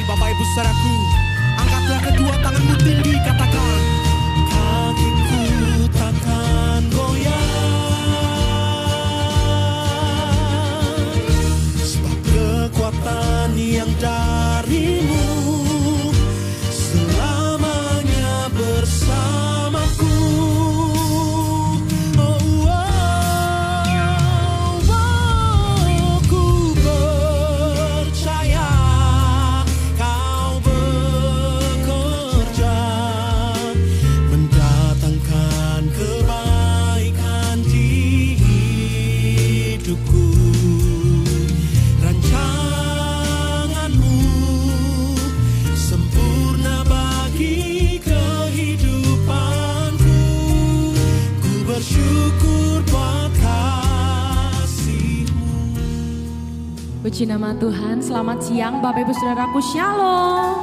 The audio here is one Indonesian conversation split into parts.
Bapak Ibu saudaraku, angkatlah kedua tanganmu tinggi, katakan, kakiku takkan goyah, sebab kekuatan yang darimu selamanya bersamaku. Puji nama Tuhan, selamat siang Bapak Ibu Saudaraku, Shalom.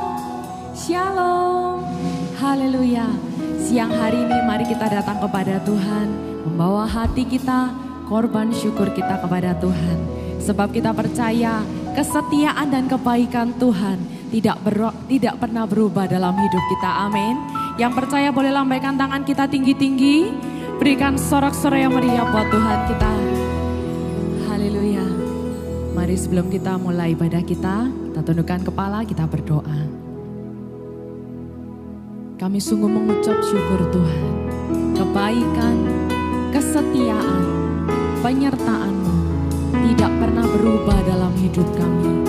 Shalom, haleluya. Siang hari ini mari kita datang kepada Tuhan, membawa hati kita, korban syukur kita kepada Tuhan. Sebab kita percaya kesetiaan dan kebaikan Tuhan tidak pernah berubah dalam hidup kita, amin. Yang percaya boleh lambaikan tangan kita tinggi-tinggi, berikan sorak-sorai yang meriah buat Tuhan kita. Haleluya. Mari sebelum kita mulai ibadah kita tundukkan kepala, kita berdoa. Kami sungguh mengucap syukur Tuhan, kebaikan, kesetiaan, penyertaan-Mu tidak pernah berubah dalam hidup kami.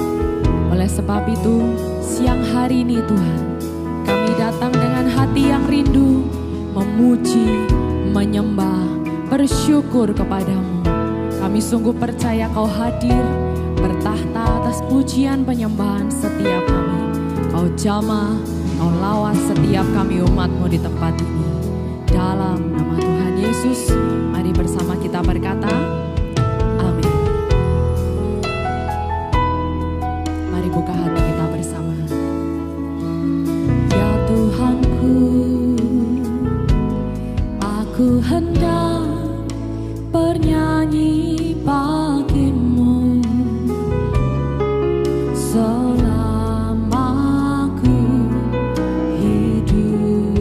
Oleh sebab itu, siang hari ini Tuhan, kami datang dengan hati yang rindu, memuji, menyembah, bersyukur kepadamu. Kami sungguh percaya Kau hadir, bertahta atas pujian penyembahan setiap kami. Kau jamah, Kau lawan setiap kami umat-Mu di tempat ini. Dalam nama Tuhan Yesus, mari bersama kita berkata, amin. Mari buka hati kita bersama. Ya Tuhanku, aku hendak bernyanyi bagimu selama ku hidup.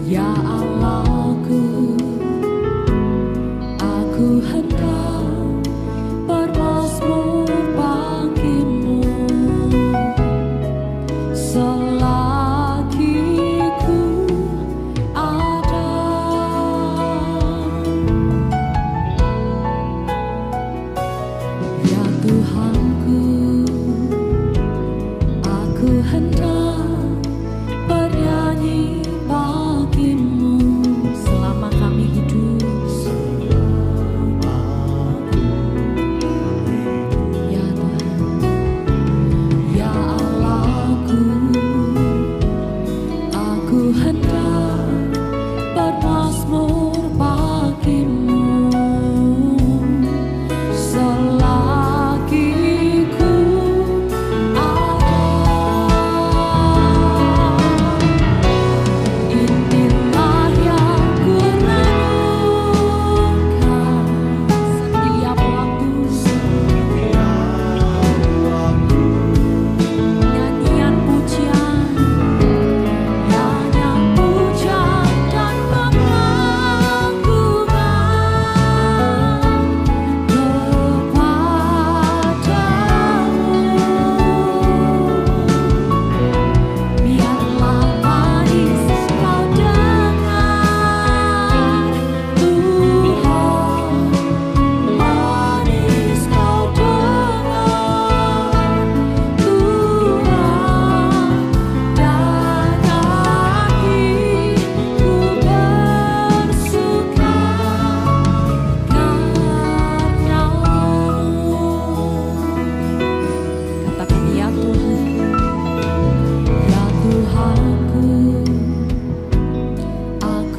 Ya Allahku, aku hendak bermazmur bagimu selagi ku ada.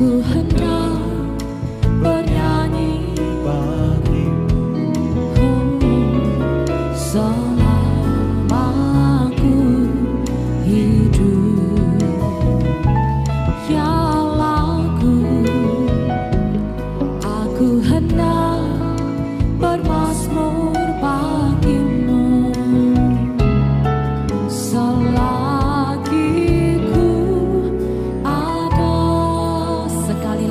Aku hendak bernyanyi selama aku hidup, ya lagu. Aku hendak bermazmur bagimu selagi ku ada. Sekali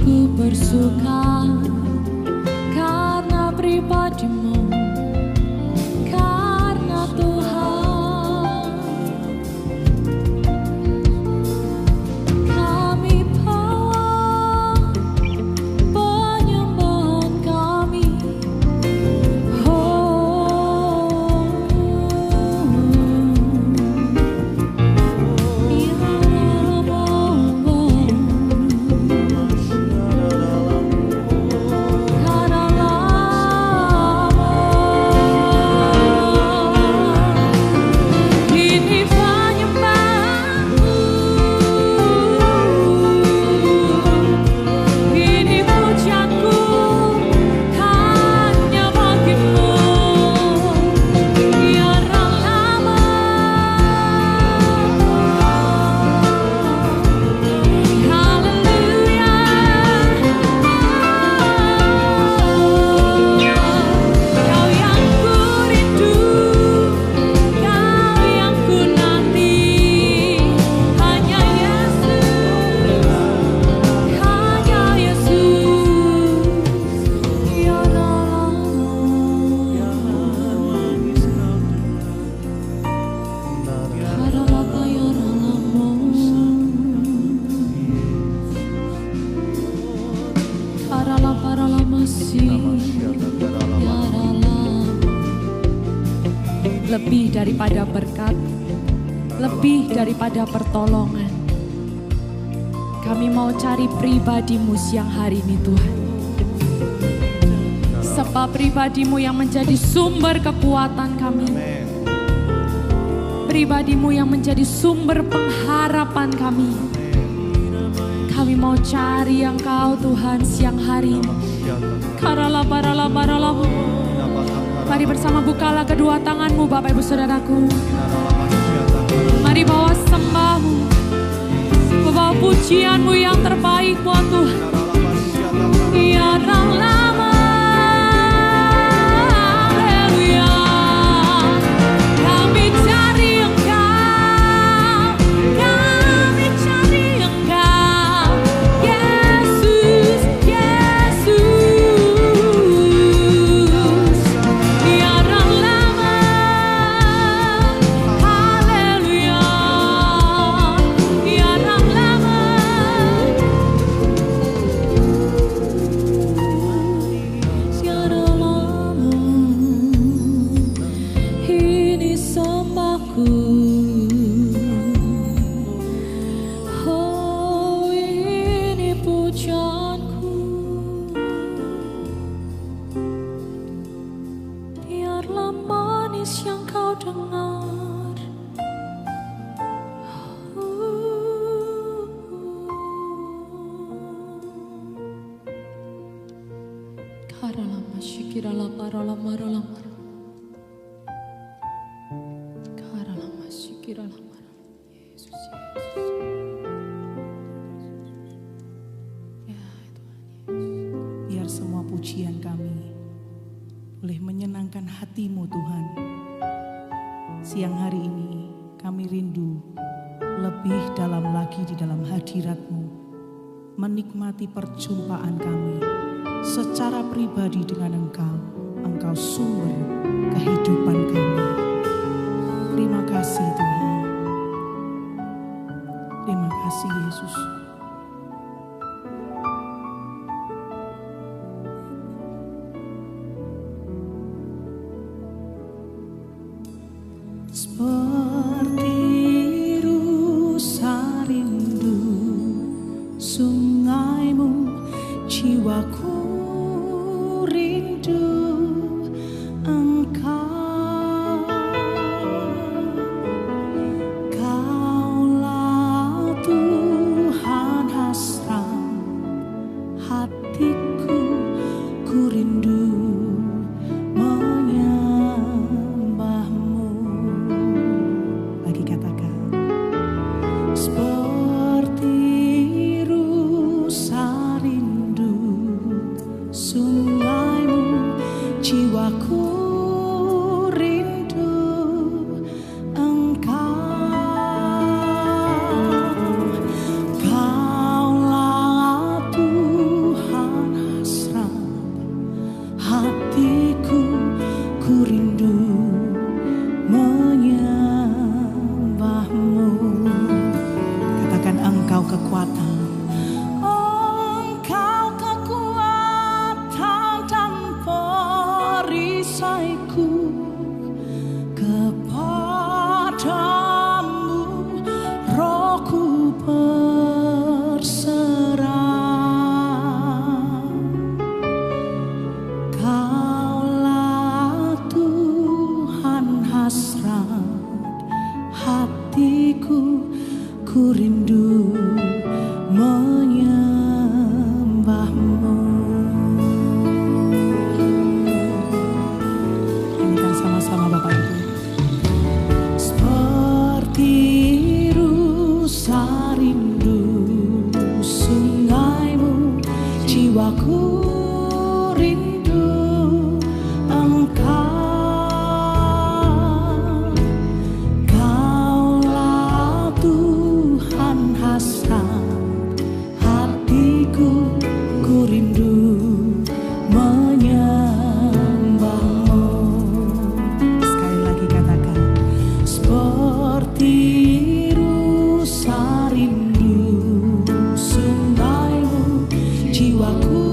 Ku bersuka karena pribadimu, karena Tuhan. Kami bawa penyembahan kami. Lebih daripada berkat, lebih daripada pertolongan, kami mau cari pribadi-Mu siang hari ini Tuhan. Sebab pribadi-Mu yang menjadi sumber kekuatan kami, pribadi-Mu yang menjadi sumber pengharapan kami. Kami mau cari Engkau Tuhan siang hari ini. Mari bersama bukalah kedua tanganmu Bapak Ibu Saudaraku. Mari bawa sembahmu, bawa pujianmu yang terbaik buat Tuhan. Ya lama, haleluya. Kami cari Engkau, kami cari Engkau, Yesus, Yesus. Biar semua pujian kami boleh menyenangkan hati-Mu Tuhan. Siang hari ini kami rindu lebih dalam lagi di dalam hadirat-Mu, menikmati perjumpaan kami secara pribadi dengan Engkau. Engkau sumber kehidupan kami. Terima kasih Tuhan. Terima kasih Yesus. Seperti rusa rindu sungaimu, jiwaku rindu Engkau. Kaulah Tuhan hasrat hatiku, ku rindu seperti rusa rindu kekuatan. Engkau kekuatan dan perisaiku, kepadamu rohku berserah. Kaulah Tuhan hasrat hatiku, ku rindu menyembahmu. Nyanyikan sama-sama Bapak Ibu. Seperti rusa rindu sungaimu, jiwaku rindu Engkau. Kaulah Tuhan hasrat hatiku, ku rindu menyembahmu. Sekali lagi katakan, seperti rusa rindu sungaimu, jiwaku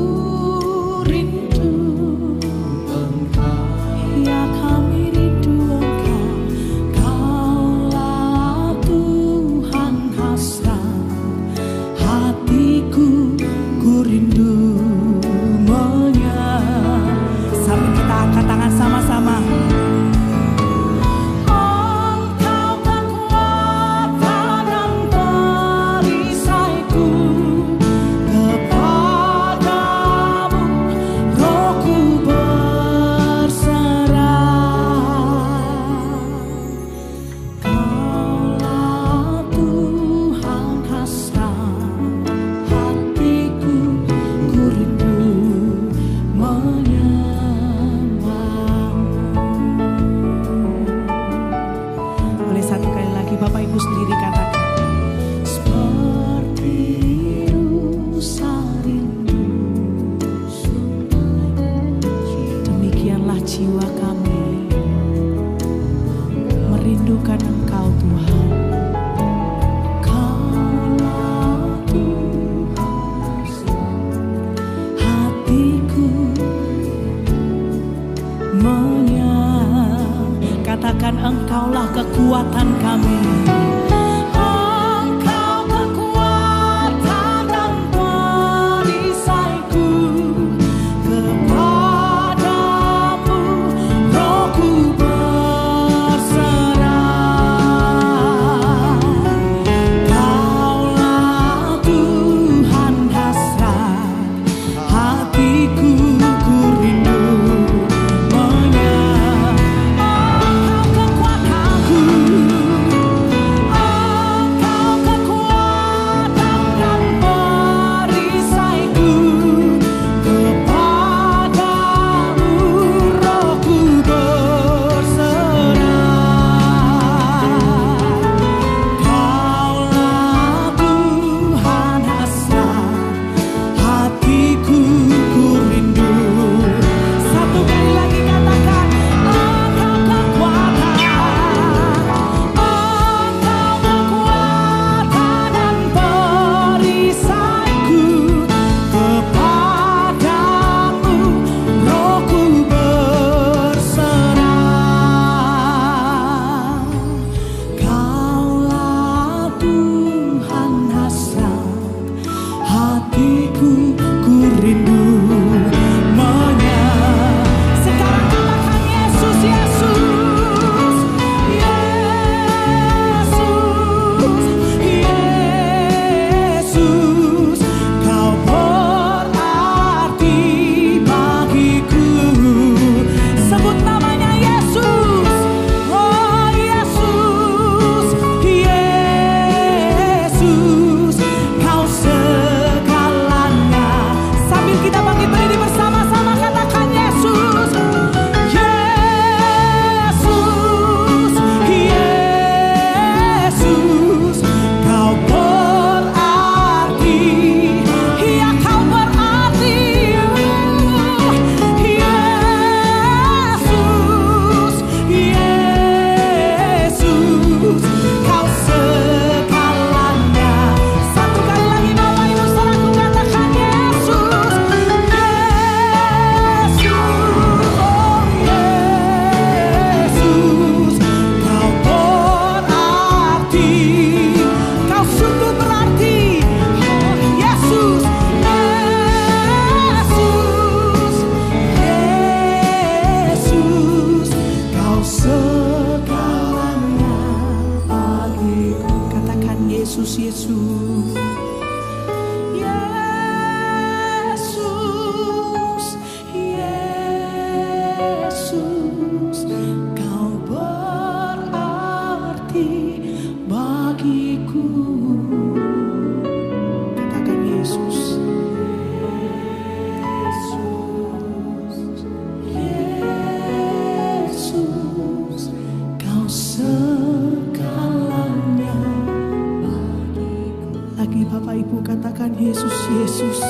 Bapak Ibu katakan Yesus, Yesus.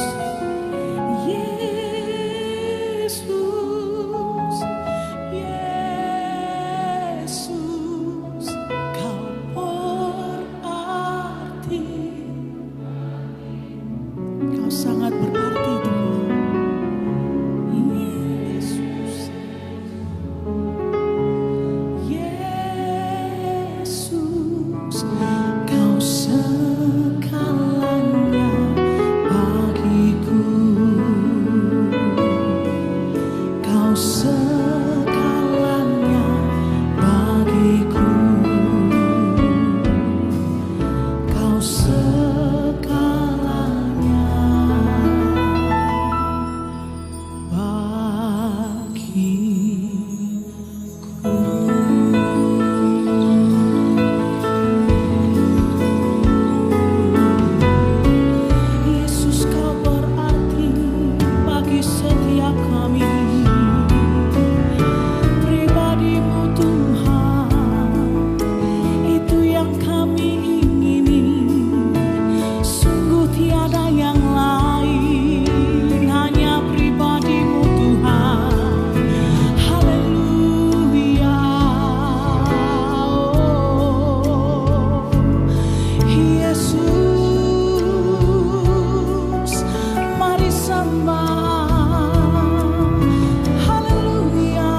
Yesus, Yesus, Kau berarti. Kau sangat berarti Tuhan. Yesus, Yesus, Kau segalanya bagiku. Kau segalanya bagiku. Kau segalanya bagiku. Yesus, Kau berarti bagi setiap kami. Pribadimu Tuhan, itu yang kami ingini. Sungguh tiada yang lain, hanya pribadimu Tuhan. Haleluya. Oh, Yesus, mari sembah. Haleluya.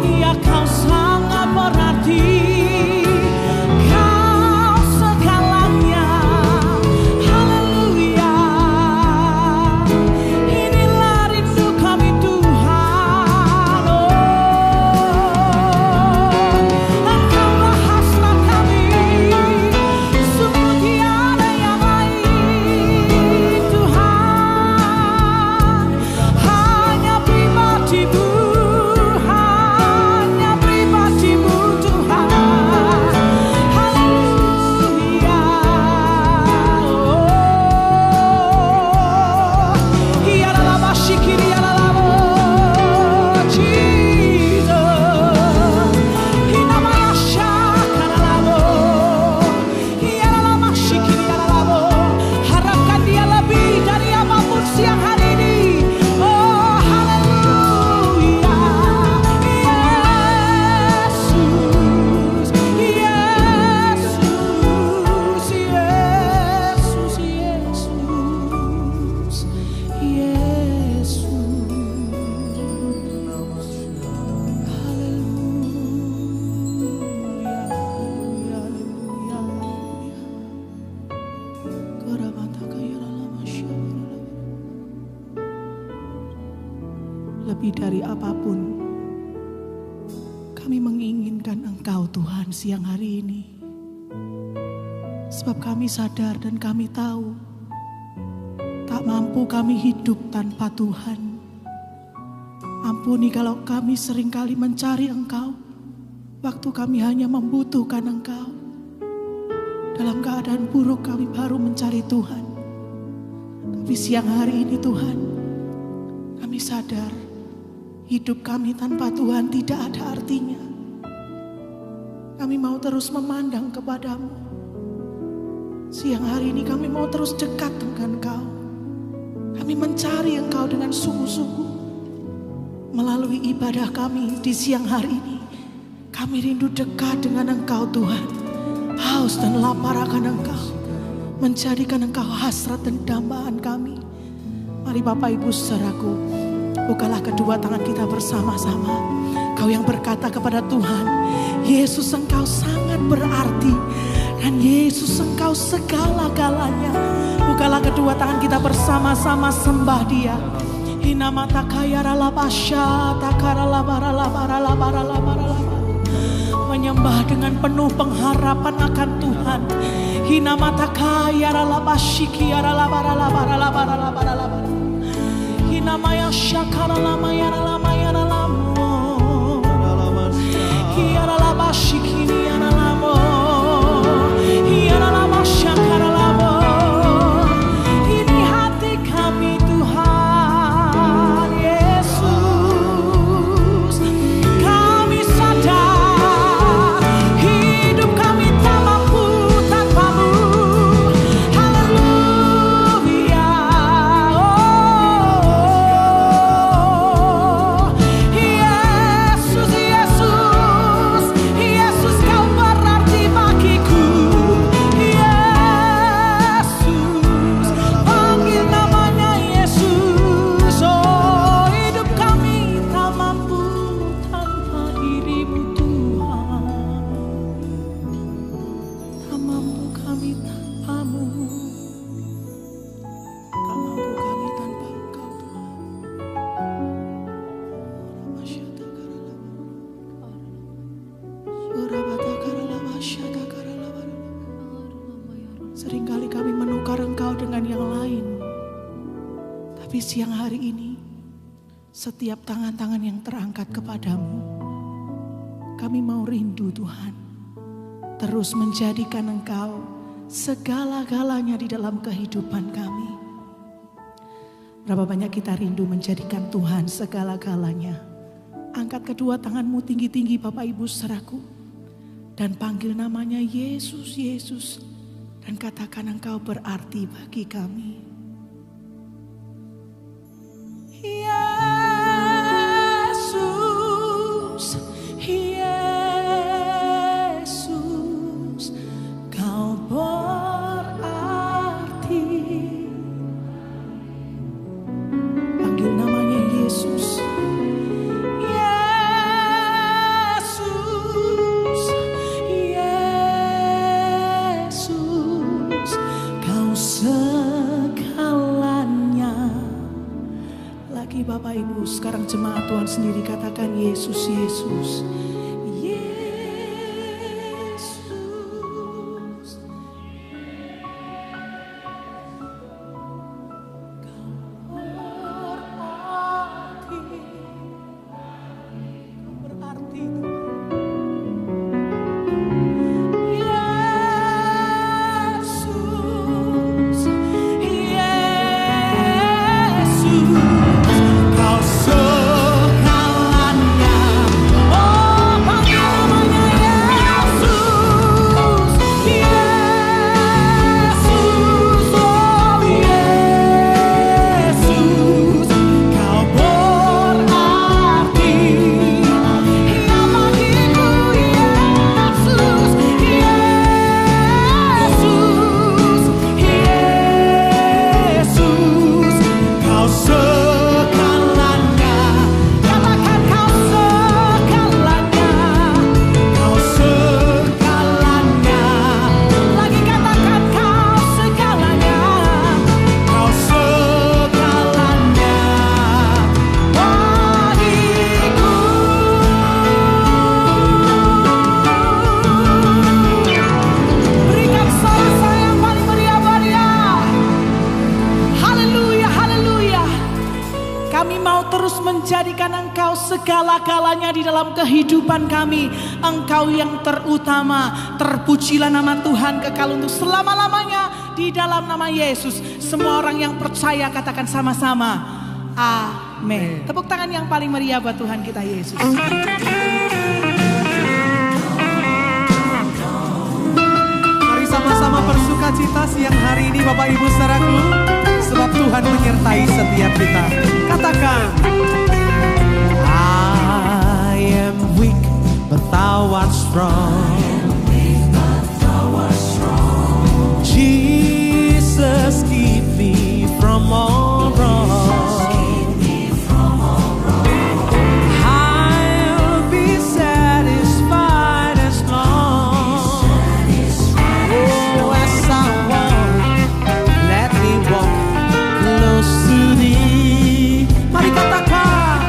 Ya, Kau sangat berarti. Kau segalanya. Haleluya. Inilah rindu kami Tuhan. Engkaulah hasrat kami. Sungguh tiada yang lain Tuhan. Hanya pribadimu, hanya pribadimu Tuhan. Haleluya. Ya la la shikiri ya la la Jesus. Hinamaya shakara la ya la la shikiri ya la la. Harapkan Dia lebih dari apapun siang hari ini. Oh, haleluya. Yesus, Yesus, Yesus, Yesus, Yesus. Haleluya, haleluya, haleluya. Karabataka ya la la masyaallah. Lebih dari apapun kami menginginkan Engkau Tuhan siang hari ini. Sebab kami sadar dan kami tahu tak mampu kami hidup tanpa Tuhan. Ampuni kalau kami seringkali mencari Engkau waktu kami hanya membutuhkan Engkau. Dalam keadaan buruk kami baru mencari Tuhan. Tapi siang hari ini Tuhan, kami sadar hidup kami tanpa Tuhan tidak ada artinya. Kami mau terus memandang kepadamu. Siang hari ini kami mau terus dekat dengan Engkau. Kami mencari Engkau dengan sungguh-sungguh. Melalui ibadah kami di siang hari ini, kami rindu dekat dengan Engkau Tuhan. Haus dan lapar akan Engkau. Menjadikan Engkau hasrat dan dambaan kami. Mari Bapak Ibu saudaraku, bukalah kedua tangan kita bersama-sama. Kau yang berkata kepada Tuhan, Yesus Engkau sangat berarti. Dan Yesus Engkau segala-galanya. Bukalah kedua tangan kita bersama-sama sembah Dia. Hinamata kaya ralabasya takara labara labara labara labara labara. Menyembah dengan penuh pengharapan akan Tuhan. Hinamata kaya ralabasyiki ralabara labara labara labara labara. Hinamaya syakara lamaya lamaya lamo. Kiara labasyiki niana lamo. Kiara labasyakara lamo. Ini hati kami Tuhan Yesus. Kami sadar kami tanpamu. Tak mampu kami tanpa Engkau Tuhan. Seringkali kami menukar Engkau dengan yang lain. Tapi siang hari ini, setiap tangan-tangan yang terangkat kepadamu, kami mau rindu Tuhan. Terus menjadikan Engkau segala-galanya di dalam kehidupan kami. Berapa banyak kita rindu menjadikan Tuhan segala-galanya. Angkat kedua tanganmu tinggi-tinggi Bapak Ibu saudaraku. Dan panggil namanya Yesus, Yesus. Dan katakan Engkau berarti bagi kami. Yesus, Yesus, Kau berarti. Panggil namanya Yesus. Yesus, Yesus, Kau segalanya. Lagi Bapak Ibu, sekarang jemaat Tuhan sendiri katakan Yesus, Yesus, Yesus. Kau berarti Yesus, Yesus. Kau segalanya. Oh, panggil namanya Yesus, Yesus, oh Yesus. Kau berarti yang bagiku, Yesus, Yesus, Yesus. Kau segalanya. Katakan Kau segalanya. Kau segalanya. Lagi katakan Kau segalanya. Kau segalanya bagiku. Berikan sorak yang paling meriah-meriah. Haleluya, haleluya. Kami mau terus menjadikan Engkau segala-galanya di dalam kehidupan kami. Engkau yang terutama. Terpujilah nama Tuhan kekal untuk selama-lamanya di dalam nama Yesus. Semua orang yang percaya katakan sama-sama. Amin. Tepuk tangan yang paling meriah buat Tuhan kita Yesus. Mari sama-sama bersukacita siang hari ini Bapak Ibu saudaraku. Sebab Tuhan menyertai setiap kita. Katakan, I am weak but thou art strong. Jesus keep me from all wrong. I'll be satisfied as long. Oh, as I walk, let me walk close to thee. Mari katakan,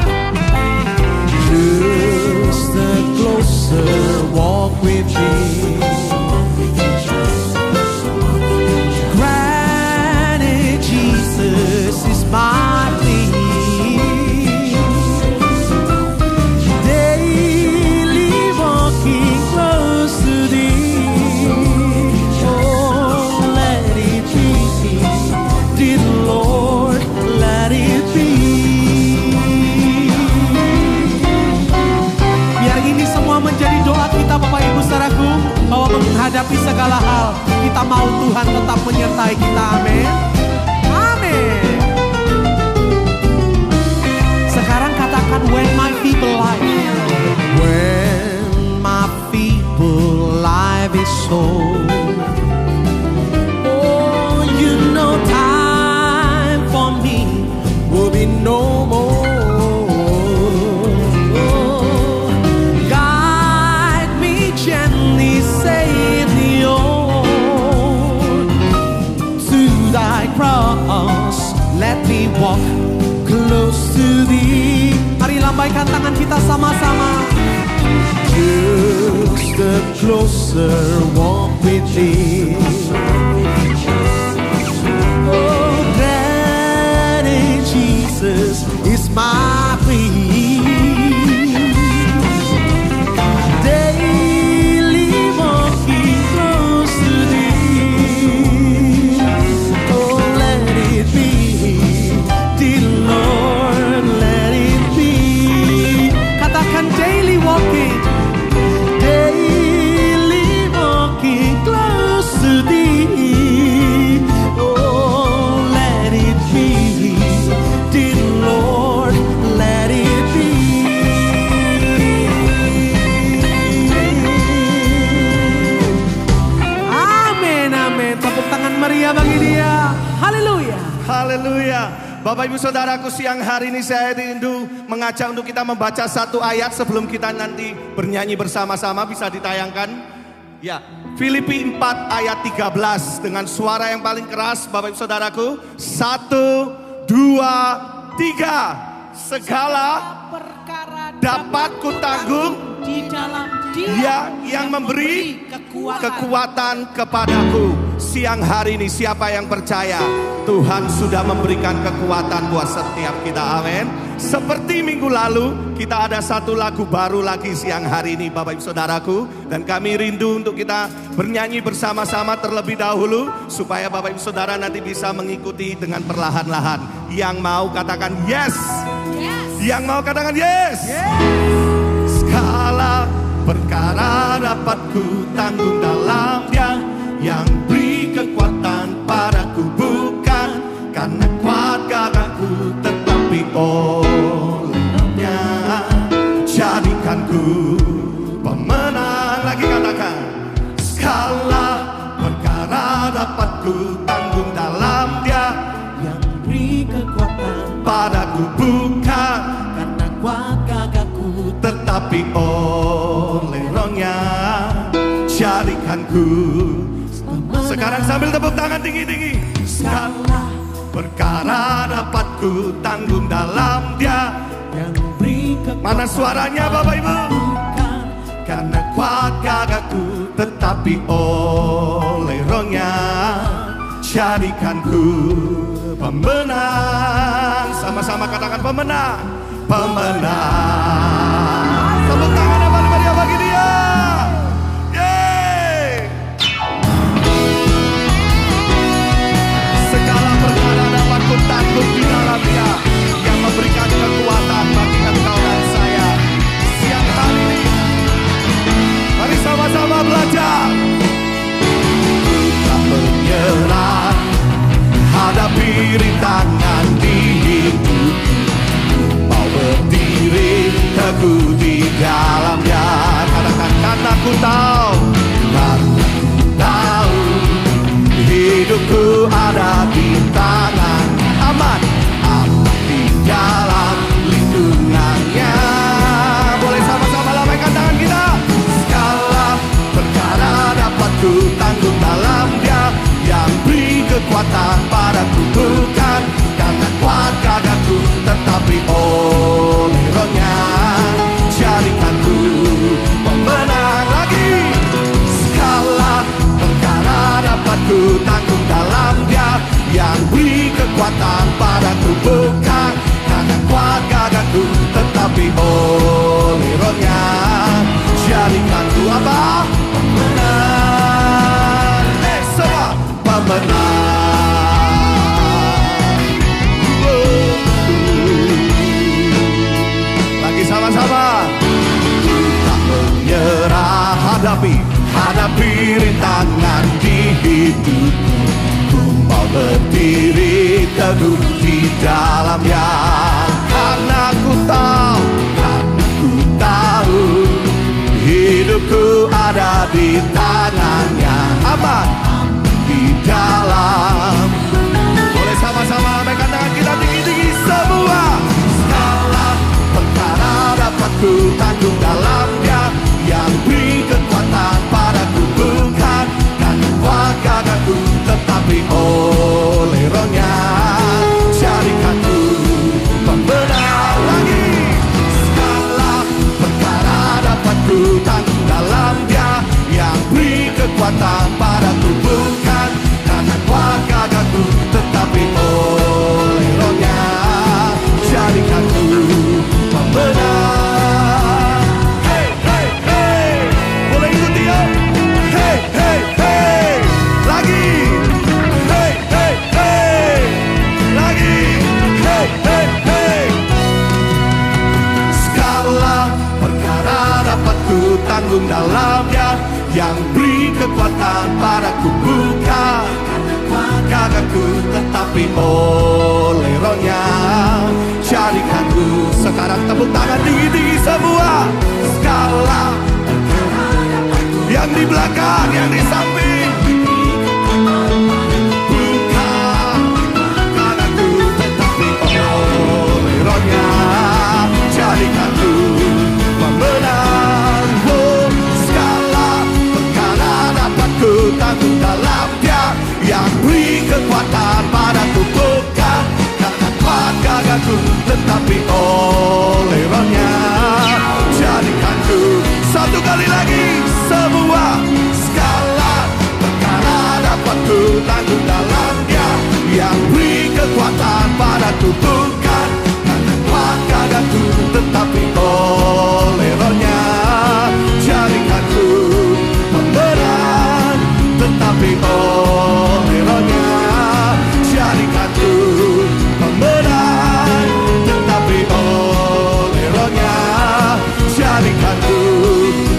just a closer walk with thee. Granted, Jesus is my plea. Daily walking close to thee. Oh, let it be, dear Lord, let it be. Biar ini semua menjadi doa kita Bapak Ibu saudaraku, bahwa menghadapi segala hal kita mau Tuhan tetap menyertai kita. Amin. Amin. Sekarang katakan when my people life. When my people life is so. Oh, you know time for me will be no more. Guide me gently, save me, oh. the closer walk with thee. Oh, Daddy Jesus is my peace. Daily walking close to thee. Oh, let it be, dear Lord, let it be. Katakan daily walking. Maria bagi dia. Haleluya. Haleluya. Bapak Ibu Saudaraku, siang hari ini saya rindu mengajak untuk kita membaca satu ayat sebelum kita nanti bernyanyi bersama-sama. Bisa ditayangkan? Ya, Filipi 4 ayat 13 dengan suara yang paling keras Bapak Ibu Saudaraku. 1, 2, 3. Segala perkara dapat kutanggung di dalam Dia yang memberi kekuatan kepadaku. Siang hari ini siapa yang percaya Tuhan sudah memberikan kekuatan buat setiap kita, amin. Seperti minggu lalu kita ada satu lagu baru lagi siang hari ini Bapak Ibu Saudaraku. Dan kami rindu untuk kita bernyanyi bersama-sama terlebih dahulu, supaya Bapak Ibu Saudara nanti bisa mengikuti dengan perlahan-lahan. Yang mau katakan yes, Yang mau katakan yes, Segala perkara dapat ku tanggung dalam Dia yang beri kekuatan padaku, bukan karena kuat gagahku, tetapi olehnya jadikan ku pemenang. Lagi katakan, segala perkara dapat ku tanggung dalam Dia yang beri kekuatan padaku, bukan karena kuat gagahku, tetapi oleh Roh-Nya jadikan ku. Sekarang sambil tepuk tangan tinggi-tinggi. Segala perkara dapat ku tanggung dalam Dia yang beri kekuatan. Mana suaranya Bapak Ibu? Bukan karena kuat gagahku, tetapi oleh Roh-Nya jadikan ku pemenang. Sama-sama katakan pemenang. Pemenang. Tepuk tangan yang paling meriah bagi Dia. Tanggung di dalam Dia yang memberikan kekuatan bagi engkau dan saya. Siang hari ini mari sama-sama belajar. Tak menyerah hadapi rintangan di hidup, mau berdiri teguh di dalam Dia. Katakan, karena ku tahu hidupku ada di tangan, aman di dalam lindungannya. Boleh sama-sama lambaikan tangan kita. Segala perkara dapat ku tanggung dalam Dia yang beri kekuatan padaku, bukan karena kuat gagahku, tetapi oleh Roh-Nya jadikan ku pemenang. Lagi, segala perkara dapat ku tanggung dalam Dia yang beri kekuatan padaku, bukan karena kuat gagahku, tetapi oleh Roh-Nya jadikan ku apa? Pemenang. Semua pemenang. Lagi sama-sama. Tak menyerah hadapi rintangan di hidupku, ku mau berdiri teguh di dalamnya. Karena ku tahu hidupku ada di tangannya, aman di dalam. Boleh sama-sama lambaikan tangan kita tinggi-tinggi semua. Segala perkara dapat ku tanggung dalam Dia yang beri kekuatan padaku, bukan karena kuat gagahku, tetapi oleh Roh-Nya jadikan ku pemenang. Lagi, segala perkara dapat ku tanggung dalam Dia kekuatan padaku, bukan gagahku, tetapi oleh Roh-Nya jadikanku. Sekarang tepuk tangan tinggi-tinggi semua. Skala yang di belakang, yang di samping. Bukan gagahku, tetapi oleh Roh-Nya jadikanku pemenang. Oh, skala perkara dapat ku tanggung dalam Dia yang beri kekuatan padaku, bukan karena kuat gagahku, tetapi oleh Roh-Nya jadikanku. Satu kali lagi semua. Skala perkara dapat ku tanggung dalam Dia yang beri kekuatan padaku, bukan karena kuat gagahku, tetapi oleh Roh-Nya jadikanku pemenang. Tetapi oleh Roh-Nya jadikanku pemenang. Tetapi oleh Roh-Nya jadikanku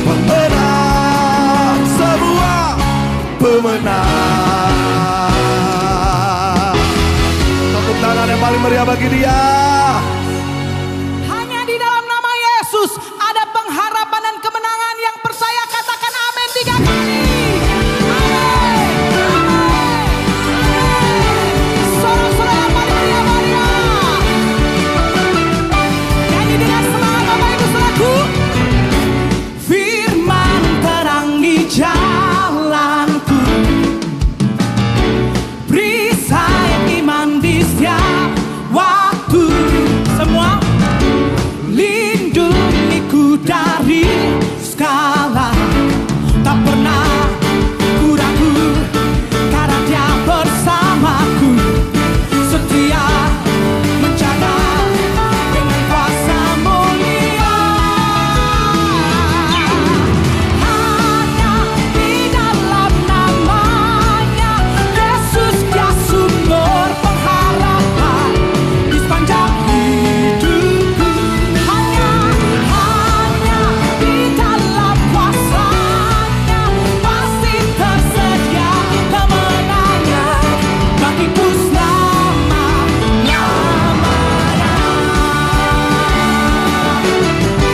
pemenang. Semua pemenang. Tepuk tangan yang paling meriah bagi Dia. Hanya di dalam nama Yesus ada pengharapan dan kemenangan. Yang percaya katakan amin 3 kali. Sorak-sorak yang paling meriah. Nyanyi dengan semangat Bapak Ibu Saudaraku. Firman terang di jalanku, beri saya iman di setiap waktu. Semua lindungiku dari segala, tak pernah ku ragu karena Dia bersamaku, setia menjaga dengan kuasa mulia. Hanya di dalam namanya Yesus Dia sumber pengharapan di sepanjang hidupku. Hanya di dalam kuasa-Nya pasti tersedia kemenangan bagiku selama-lamanya.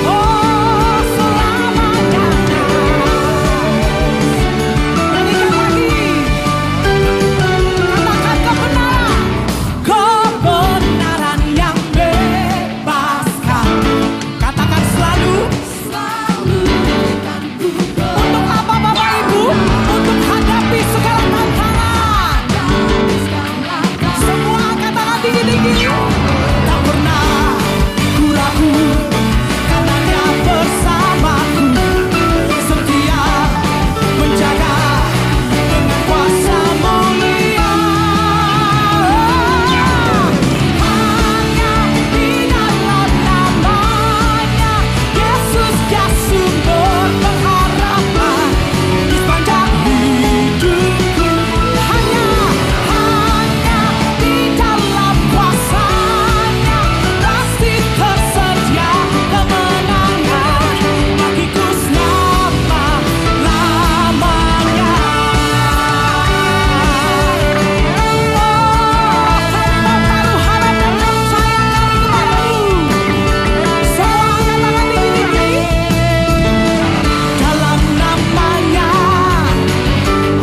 Oh, selamanya. Nyanyikan lagi. Katakan kebenaran. Kebenaran yang bebaskan. Katakan selalu. Untuk apa Bapak Ibu? Untuk hadapi segala tantangan. Semua katakan tinggi-tinggi. Tak pernah ku ragu karena Dia bersamaku, setia menjaga dengan kuasa mulia. Hanya di dalam namanya Yesus Dia sumber pengharapan di sepanjang hidupku. Hanya di dalam kuasa-Nya pasti tersedia kemenangan bagiku selama-lamanya. Karena taruh harap dan percaya kami kepadamu. Semua katakan tinggi-tinggi. Dalam namanya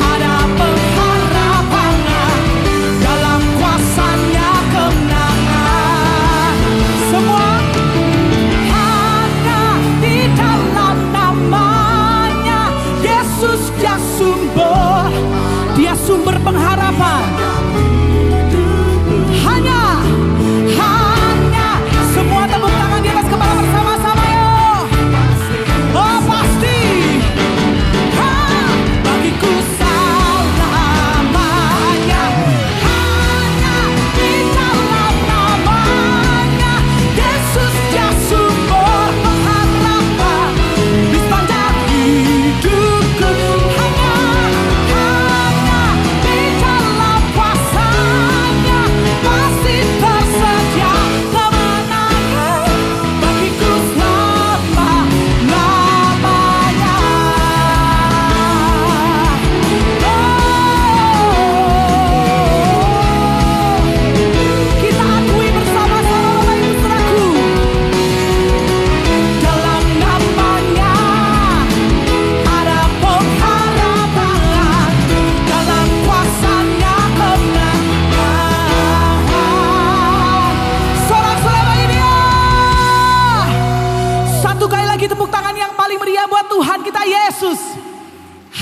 ada pengharapan, dalam kuasa-Nya kemenangan. Semua hanya di dalam namanya Yesus Dia sumber pengharapan. Hanya semua tepuk tangan di atas kepala bersama-sama yuk. Oh pasti bagiku selamanya. Hanya di dalam namanya Yesus Dia sumber pengharapan di sepanjang hidupku. Hanya di dalam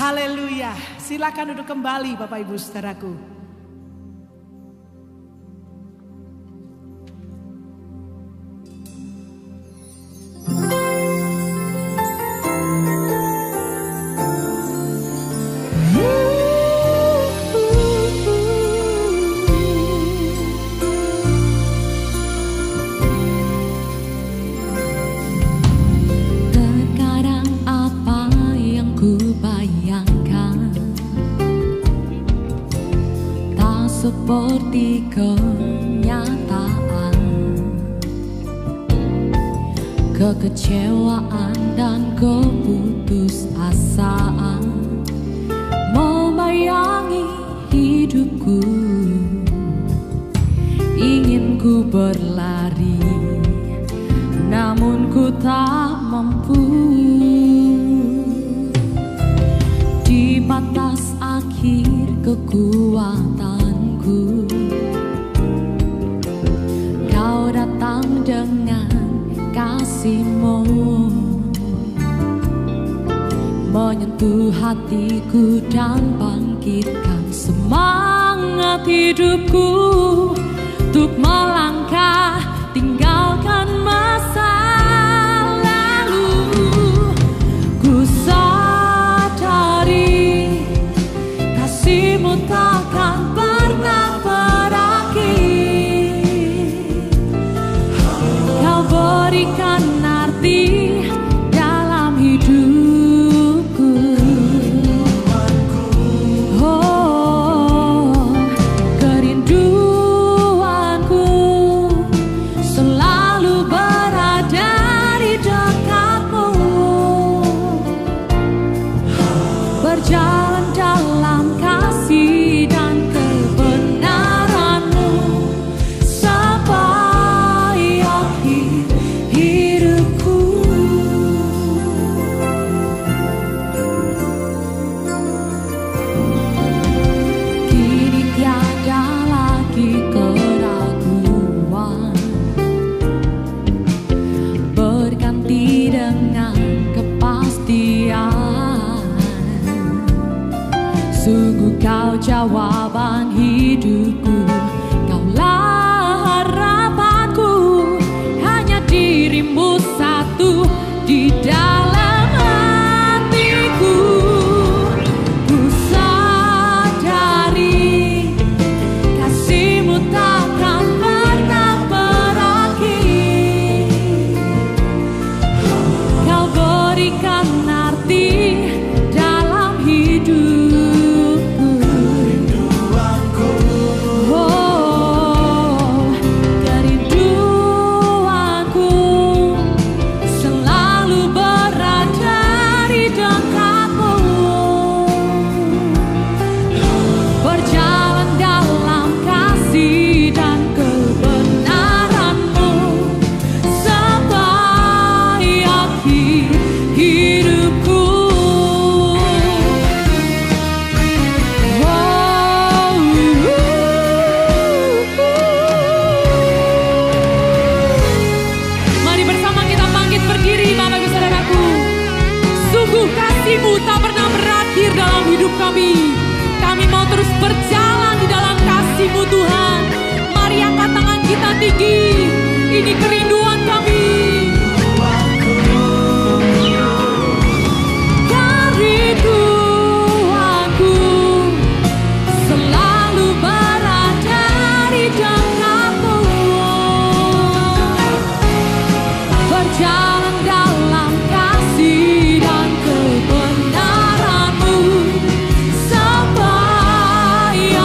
Haleluya. Silakan duduk kembali Bapak Ibu Saudaraku. Terkadang apa yang ku bayangkan tak seperti kenyataan. Kekecewaan dan keputusasaan membayangi hidupku. Ingin ku berlari, namun ku tak mampu. Di batas akhir kekuatanku, Kau datang dengan kasih-Mu, menyentuh hatiku dan bangkitkan semangat hidupku untuk melangkah, tinggalkan masa lalu. Ku sadari kasih-Mu takkan pernah berakhir. Kau berikan arti dalam hidupku. Oh, kerinduanku selalu berada di dekat-Mu, berjalan dalam kasih dan kebenaran-Mu sampai akhir hidupku. Kini tiada lagi keraguan, berganti dengan kepastian. Sungguh Kau jawaban hidupku, Kaulah harapanku, hanya diri-Mu satu di dalam hatiku. Ku sadari kasih-Mu takkan pernah berakhir. Kau berikan arti dalam hidupku. Oh, kerinduanku selalu berada di dekat-Mu, berjalan dalam kasih dan kebenaran-Mu sampai akhir hidupku. Mari bersama kita bangkit berdiri, Bapak Ibu Saudaraku. Sungguh kasih-Mu tak pernah berakhir dalam hidup kami. Kami mau terus berjalan di dalam kasih-Mu Tuhan. Mari angkat tangan kita tinggi. Ini kerinduan kami. Kerinduanku selalu berada di dekat-Mu, berjalan dalam kasih dan kebenaran-Mu sampai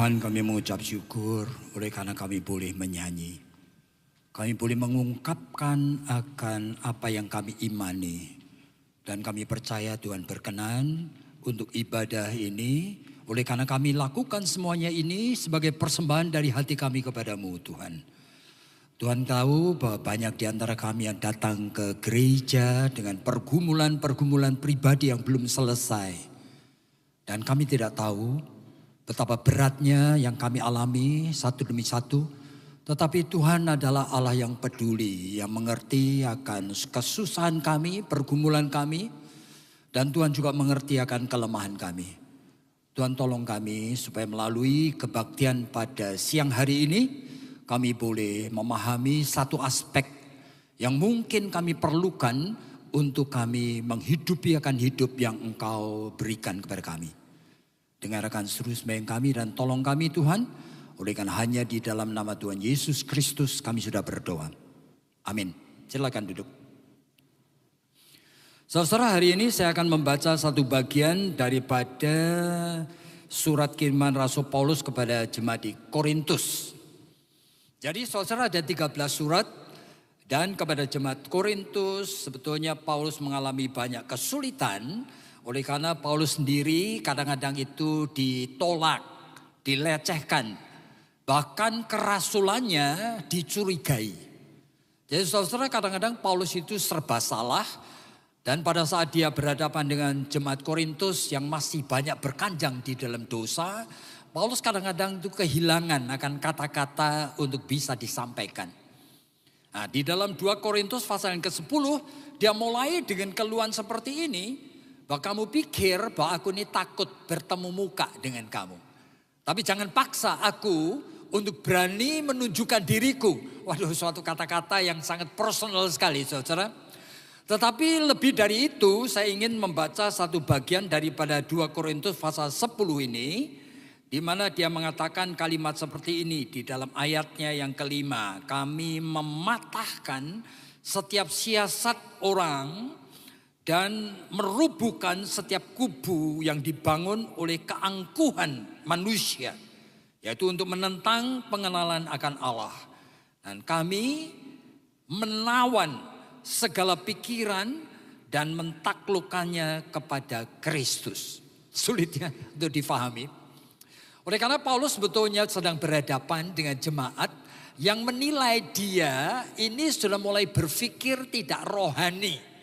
Tuhan, kami mengucap syukur oleh karena kami boleh menyanyi. Kami boleh mengungkapkan akan apa yang kami imani. Dan kami percaya Tuhan berkenan untuk ibadah ini. Oleh karena kami lakukan semuanya ini sebagai persembahan dari hati kami kepadamu Tuhan. Tuhan tahu bahwa banyak di antara kami yang datang ke gereja dengan pergumulan-pergumulan pribadi yang belum selesai. Dan kami tidak tahu betapa beratnya yang kami alami satu demi satu. Tetapi Tuhan adalah Allah yang peduli, yang mengerti akan kesusahan kami, pergumulan kami. Dan Tuhan juga mengerti akan kelemahan kami. Tuhan tolong kami supaya melalui kebaktian pada siang hari ini, kami boleh memahami satu aspek yang mungkin kami perlukan untuk kami menghidupi akan hidup yang Engkau berikan kepada kami. Dengarkan seluruh sembahyang kami dan tolong kami Tuhan. Oleh karena hanya di dalam nama Tuhan Yesus Kristus kami sudah berdoa. Amin. Silakan duduk. Saudara, hari ini saya akan membaca satu bagian daripada surat kiriman Rasul Paulus kepada jemaat di Korintus. Jadi saudara, ada 13 surat dan kepada jemaat Korintus sebetulnya Paulus mengalami banyak kesulitan. Oleh karena Paulus sendiri kadang-kadang itu ditolak, dilecehkan. Bahkan kerasulannya dicurigai. Jadi saudara, kadang-kadang Paulus itu serba salah. Dan pada saat dia berhadapan dengan jemaat Korintus yang masih banyak berkanjang di dalam dosa, Paulus kadang-kadang itu kehilangan akan kata-kata untuk bisa disampaikan. Nah, di dalam 2 Korintus pasal yang ke-10, dia mulai dengan keluhan seperti ini. Bahwa kamu pikir bahwa aku ini takut bertemu muka dengan kamu. Tapi jangan paksa aku untuk berani menunjukkan diriku. Waduh, suatu kata-kata yang sangat personal sekali saudara. Tetapi lebih dari itu saya ingin membaca satu bagian daripada 2 Korintus pasal 10 ini. Di mana dia mengatakan kalimat seperti ini di dalam ayatnya yang kelima. Kami mematahkan setiap siasat orang dan merubuhkan setiap kubu yang dibangun oleh keangkuhan manusia. Yaitu untuk menentang pengenalan akan Allah. Dan kami menawan segala pikiran dan mentaklukkannya kepada Kristus. Sulitnya untuk difahami. Oleh karena Paulus sebetulnya sedang berhadapan dengan jemaat yang menilai dia ini sudah mulai berpikir tidak rohani.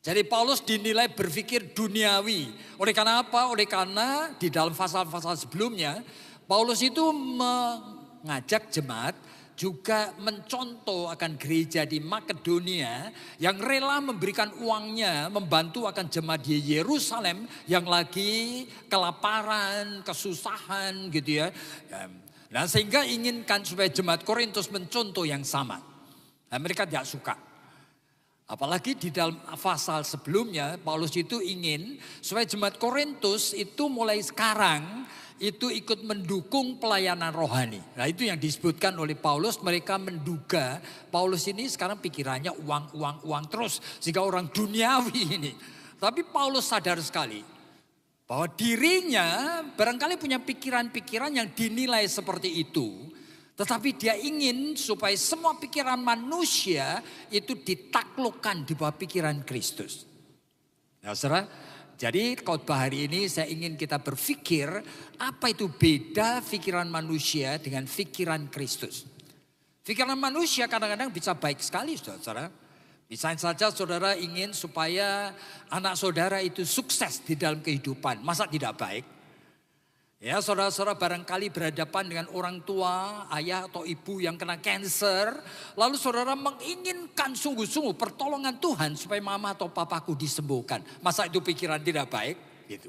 Jadi Paulus dinilai berpikir duniawi. Oleh karena apa? Oleh karena di dalam pasal-pasal sebelumnya Paulus itu mengajak jemaat juga mencontoh akan gereja di Makedonia yang rela memberikan uangnya membantu akan jemaat di Yerusalem yang lagi kelaparan, kesusahan gitu ya. Nah, sehingga inginkan supaya jemaat Korintus mencontoh yang sama. Nah, mereka tidak suka. Apalagi di dalam pasal sebelumnya Paulus itu ingin supaya jemaat Korintus itu mulai sekarang itu ikut mendukung pelayanan rohani. Nah, itu yang disebutkan oleh Paulus. Mereka menduga Paulus ini sekarang pikirannya uang terus. Sehingga orang duniawi ini. Tapi Paulus sadar sekali bahwa dirinya barangkali punya pikiran-pikiran yang dinilai seperti itu. Tetapi dia ingin supaya semua pikiran manusia itu ditaklukkan di bawah pikiran Kristus. Nah, saudara, jadi khotbah hari ini saya ingin kita berpikir apa itu beda pikiran manusia dengan pikiran Kristus. Pikiran manusia kadang-kadang bisa baik sekali saudara. Misalnya saja saudara ingin supaya anak saudara itu sukses di dalam kehidupan. Masa tidak baik? Ya, saudara-saudara barangkali berhadapan dengan orang tua, ayah atau ibu yang kena kanker. Lalu saudara menginginkan sungguh-sungguh pertolongan Tuhan supaya mama atau papaku disembuhkan. Masa itu pikiran tidak baik? Gitu.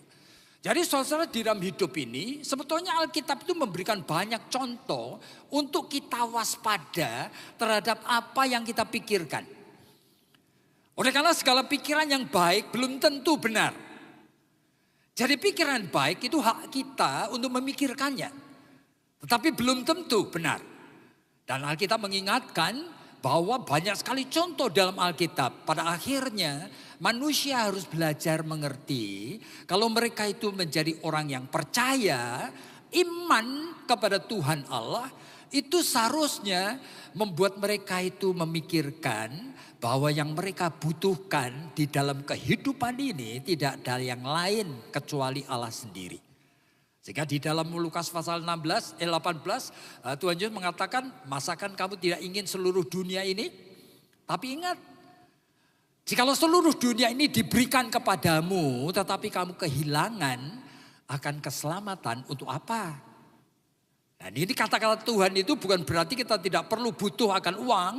Jadi saudara di dalam hidup ini sebetulnya Alkitab itu memberikan banyak contoh untuk kita waspada terhadap apa yang kita pikirkan. Oleh karena segala pikiran yang baik belum tentu benar. Jadi pikiran baik itu hak kita untuk memikirkannya. Tetapi belum tentu benar. Dan Alkitab mengingatkan bahwa banyak sekali contoh dalam Alkitab. Pada akhirnya manusia harus belajar mengerti. Kalau mereka itu menjadi orang yang percaya, Iman kepada Tuhan Allah itu seharusnya membuat mereka itu memikirkan bahwa yang mereka butuhkan di dalam kehidupan ini tidak ada yang lain kecuali Allah sendiri. Sehingga di dalam Lukas pasal 18, Tuhan Yesus mengatakan, masakan kamu tidak ingin seluruh dunia ini? Tapi ingat, jikalau seluruh dunia ini diberikan kepadamu, tetapi kamu kehilangan akan keselamatan, untuk apa? Nah, ini kata-kata Tuhan itu bukan berarti kita tidak perlu butuh akan uang,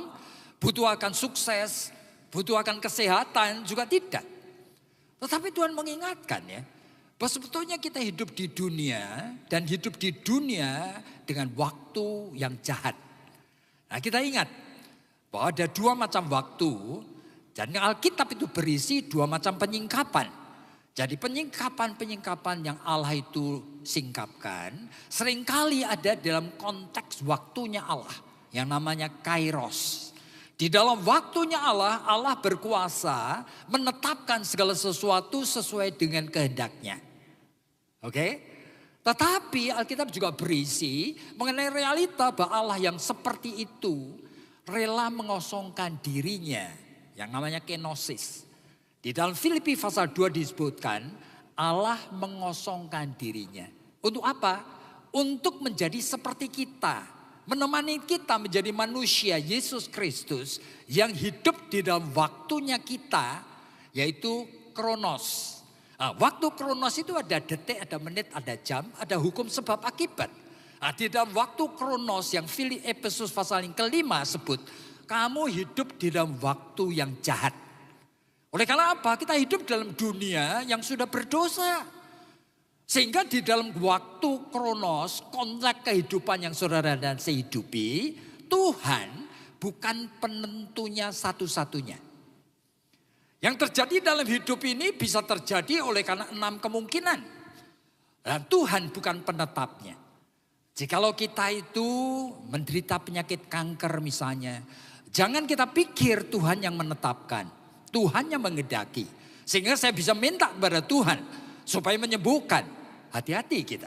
butuh akan sukses, butuh akan kesehatan, juga tidak. Tetapi Tuhan mengingatkan ya, bahwa sebetulnya kita hidup di dunia dan hidup di dunia dengan waktu yang jahat. Nah, kita ingat bahwa ada dua macam waktu, dan Alkitab itu berisi dua macam penyingkapan. Jadi penyingkapan yang Allah itu singkapkan seringkali ada dalam konteks waktunya Allah yang namanya kairos. Di dalam waktunya Allah, Allah berkuasa menetapkan segala sesuatu sesuai dengan kehendaknya. Oke? Tetapi Alkitab juga berisi mengenai realita bahwa Allah yang seperti itu rela mengosongkan dirinya yang namanya kenosis. Di dalam Filipi pasal 2 disebutkan Allah mengosongkan dirinya. Untuk apa? Untuk menjadi seperti kita. Menemani kita menjadi manusia Yesus Kristus yang hidup di dalam waktunya kita, yaitu kronos. Nah, waktu kronos itu ada detik, ada menit, ada jam, ada hukum sebab akibat. Nah, di dalam waktu kronos yang Efesus pasal yang kelima sebut, kamu hidup di dalam waktu yang jahat. Oleh karena apa? Kita hidup dalam dunia yang sudah berdosa. Sehingga di dalam waktu kronos, konteks kehidupan yang saudara dan saya hidupi, Tuhan bukan penentunya satu-satunya. Yang terjadi dalam hidup ini bisa terjadi oleh karena 6 kemungkinan. Dan Tuhan bukan penetapnya. Jikalau kita itu menderita penyakit kanker misalnya, jangan kita pikir Tuhan yang menetapkan. Tuhan yang menghendaki. Sehingga saya bisa minta kepada Tuhan supaya menyembuhkan. Hati-hati kita.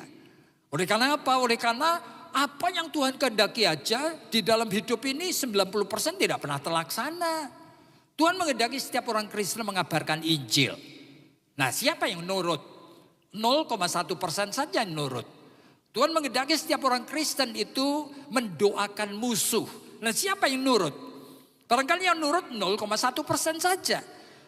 Oleh karena apa? Oleh karena apa yang Tuhan kehendaki aja di dalam hidup ini 90% tidak pernah terlaksana. Tuhan menghendaki setiap orang Kristen mengabarkan Injil. Nah, siapa yang nurut? 0,1% saja yang nurut. Tuhan menghendaki setiap orang Kristen itu mendoakan musuh. Nah, siapa yang nurut? Barangkali yang nurut 0,1% saja.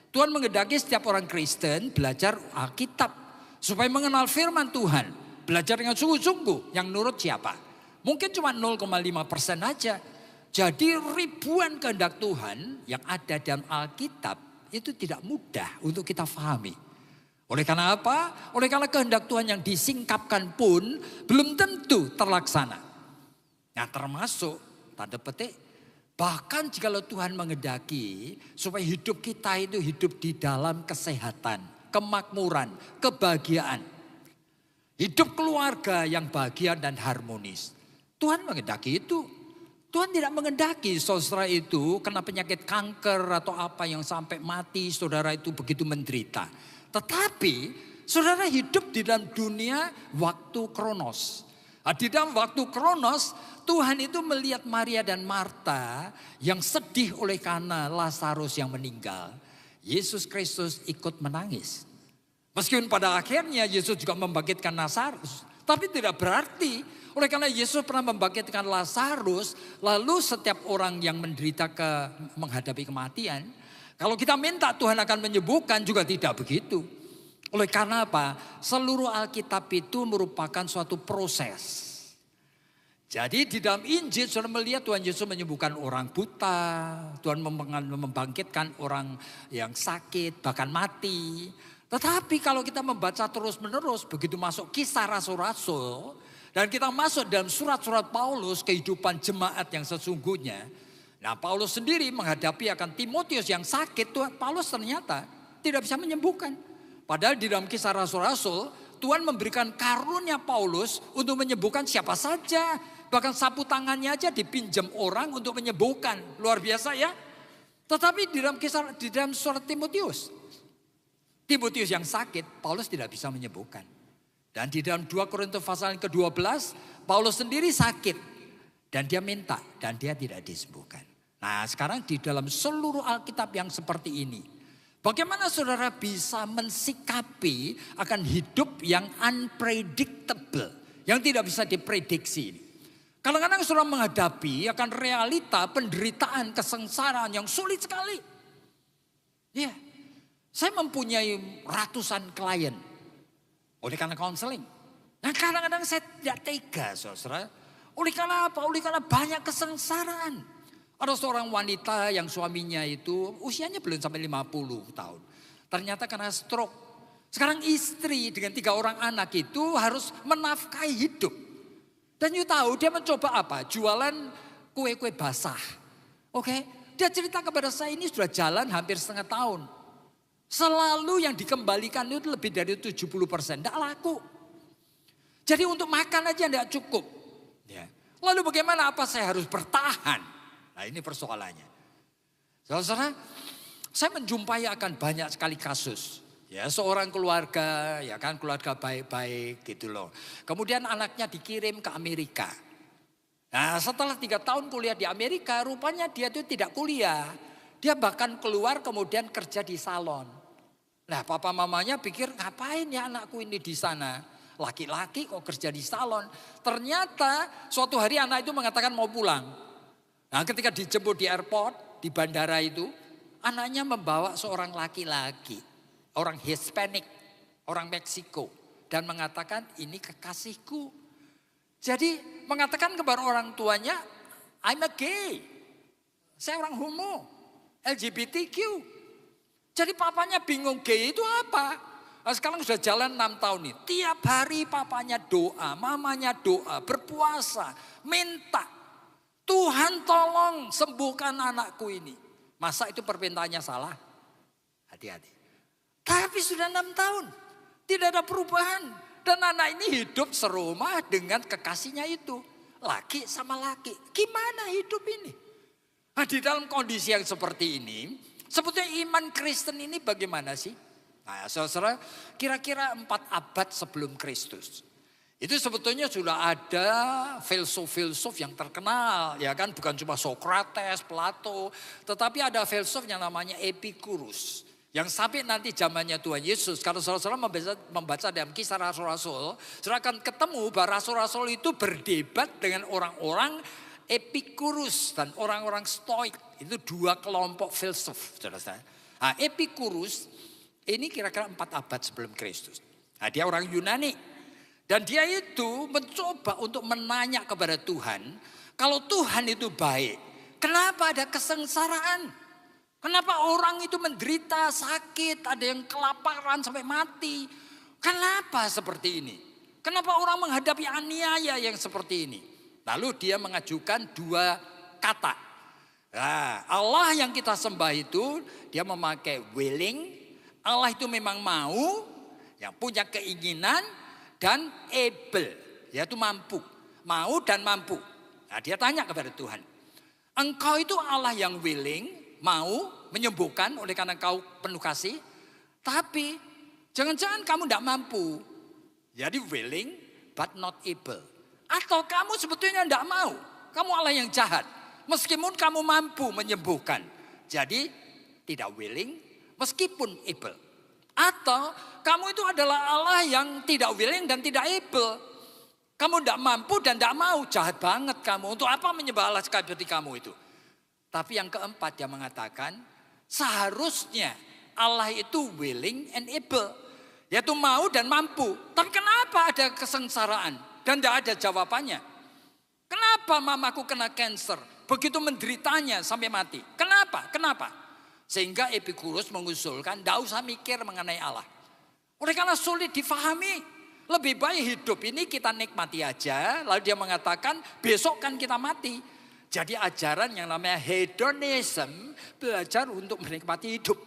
Tuhan menghendaki setiap orang Kristen belajar Alkitab. Supaya mengenal firman Tuhan. Belajar dengan sungguh-sungguh. Yang nurut siapa? Mungkin cuma 0,5% aja. Jadi ribuan kehendak Tuhan yang ada dalam Alkitab itu tidak mudah untuk kita pahami. Oleh karena apa? Oleh karena kehendak Tuhan yang disingkapkan pun belum tentu terlaksana. Nah, termasuk tanda petik, bahkan jikalau Tuhan menghendaki supaya hidup kita itu hidup di dalam kesehatan, kemakmuran, kebahagiaan. Hidup keluarga yang bahagia dan harmonis. Tuhan menghendaki itu. Tuhan tidak menghendaki saudara itu kena penyakit kanker atau apa yang sampai mati saudara itu begitu menderita. Tetapi saudara hidup di dalam dunia waktu kronos. Di dalam waktu kronos Tuhan itu melihat Maria dan Marta yang sedih oleh karena Lazarus yang meninggal. Yesus Kristus ikut menangis. Meskipun pada akhirnya Yesus juga membangkitkan Lazarus. Tapi tidak berarti oleh karena Yesus pernah membangkitkan Lazarus. Lalu setiap orang yang menderita menghadapi kematian. Kalau kita minta Tuhan akan menyembuhkan juga tidak begitu. Oleh karena apa? Seluruh Alkitab itu merupakan suatu proses. Jadi di dalam Injil saudara melihat Tuhan Yesus menyembuhkan orang buta. Tuhan membangkitkan orang yang sakit bahkan mati. Tetapi kalau kita membaca terus menerus begitu masuk kisah rasul-rasul. Dan kita masuk dalam surat-surat Paulus kehidupan jemaat yang sesungguhnya. Nah, Paulus sendiri menghadapi akan Timotius yang sakit. Paulus ternyata tidak bisa menyembuhkan. Padahal di dalam kisah rasul-rasul Tuhan memberikan karunia Paulus untuk menyembuhkan siapa saja. Bahkan sapu tangannya aja dipinjam orang untuk menyembuhkan. Luar biasa ya. Tetapi di dalam surat Timotius yang sakit, Paulus tidak bisa menyembuhkan. Dan di dalam 2 Korintus pasal yang ke-12, Paulus sendiri sakit. Dan dia minta, dan dia tidak disembuhkan. Nah sekarang di dalam seluruh Alkitab yang seperti ini, bagaimana saudara bisa mensikapi akan hidup yang unpredictable, yang tidak bisa diprediksi ini. Kadang-kadang saudara menghadapi akan realita penderitaan, kesengsaraan yang sulit sekali. Ya, saya mempunyai ratusan klien oleh karena konseling. Nah kadang-kadang saya tidak tega saudara. Oleh karena apa? Oleh karena banyak kesengsaraan. Ada seorang wanita yang suaminya itu usianya belum sampai 50 tahun. Ternyata karena stroke. Sekarang istri dengan 3 orang anak itu harus menafkahi hidup. Dan you tahu dia mencoba apa? Jualan kue-kue basah. Oke? Dia cerita kepada saya ini sudah jalan hampir setengah tahun. Selalu yang dikembalikan itu lebih dari 70%. Tidak laku. Jadi untuk makan aja tidak cukup. Ya. Lalu bagaimana, apa saya harus bertahan? Nah ini persoalannya. Saudara, saya menjumpai akan banyak sekali kasus. Ya, seorang keluarga, ya kan, keluarga baik-baik gitu loh. Kemudian anaknya dikirim ke Amerika. Nah setelah 3 tahun kuliah di Amerika, rupanya dia itu tidak kuliah. Dia bahkan keluar kemudian kerja di salon. Nah papa mamanya pikir ngapain ya anakku ini di sana. Laki-laki kok kerja di salon. Ternyata suatu hari anak itu mengatakan mau pulang. Nah ketika dijemput di airport, di bandara itu, anaknya membawa seorang laki-laki. Orang Hispanic, orang Meksiko. Dan mengatakan ini kekasihku. Jadi mengatakan kepada orang tuanya, I'm a gay. Saya orang homo, LGBTQ. Jadi papanya bingung, gay itu apa? Nah, sekarang sudah jalan 6 tahun nih. Tiap hari papanya doa, mamanya doa, berpuasa, minta. Tuhan tolong sembuhkan anakku ini. Masa itu permintaannya salah? Hati-hati. Tapi sudah 6 tahun, tidak ada perubahan. Dan anak ini hidup serumah dengan kekasihnya itu. Laki sama laki. Gimana hidup ini? Nah, di dalam kondisi yang seperti ini, sebetulnya iman Kristen ini bagaimana sih? Nah, saudara, kira-kira 4 abad sebelum Kristus. Itu sebetulnya sudah ada filsuf-filsuf yang terkenal, ya kan? Bukan cuma Socrates, Plato, tetapi ada filsuf yang namanya Epicurus. Yang sampai nanti zamannya Tuhan Yesus, kalau saudara membaca dalam Kisah Rasul-Rasul, saudara akan ketemu bahwa Rasul-Rasul itu berdebat dengan orang-orang Epicurus dan orang-orang Stoik. Itu 2 kelompok filsuf, saudara. Nah, Epicurus ini kira-kira 4 abad sebelum Kristus. Nah, dia orang Yunani. Dan dia itu mencoba untuk menanya kepada Tuhan, kalau Tuhan itu baik, kenapa ada kesengsaraan? Kenapa orang itu menderita, sakit, ada yang kelaparan sampai mati? Kenapa seperti ini? Kenapa orang menghadapi aniaya yang seperti ini? Lalu dia mengajukan 2 kata. Nah, Allah yang kita sembah itu dia memakai willing. Allah itu memang mau, yang punya keinginan, dan able, yaitu mampu. Mau dan mampu. Nah, dia tanya kepada Tuhan, engkau itu Allah yang willing, mau menyembuhkan oleh karena engkau penuh kasih. Tapi jangan-jangan kamu tidak mampu. Jadi willing but not able. Atau kamu sebetulnya tidak mau. Kamu Allah yang jahat. Meskipun kamu mampu menyembuhkan. Jadi tidak willing meskipun able. Atau kamu itu adalah Allah yang tidak willing dan tidak able. Kamu tidak mampu dan tidak mau. Jahat banget kamu. Untuk apa menyembah Allah seperti kamu itu? Tapi yang keempat dia mengatakan, seharusnya Allah itu willing and able. Yaitu mau dan mampu. Tapi kenapa ada kesengsaraan? Dan tidak ada jawabannya. Kenapa mamaku kena cancer? Begitu menderitanya sampai mati. Kenapa? Kenapa? Sehingga Epicurus mengusulkan, tidak usah mikir mengenai Allah. Oleh karena sulit difahami. Lebih baik hidup ini kita nikmati aja. Lalu dia mengatakan, besok kan kita mati. Jadi ajaran yang namanya hedonism, belajar untuk menikmati hidup.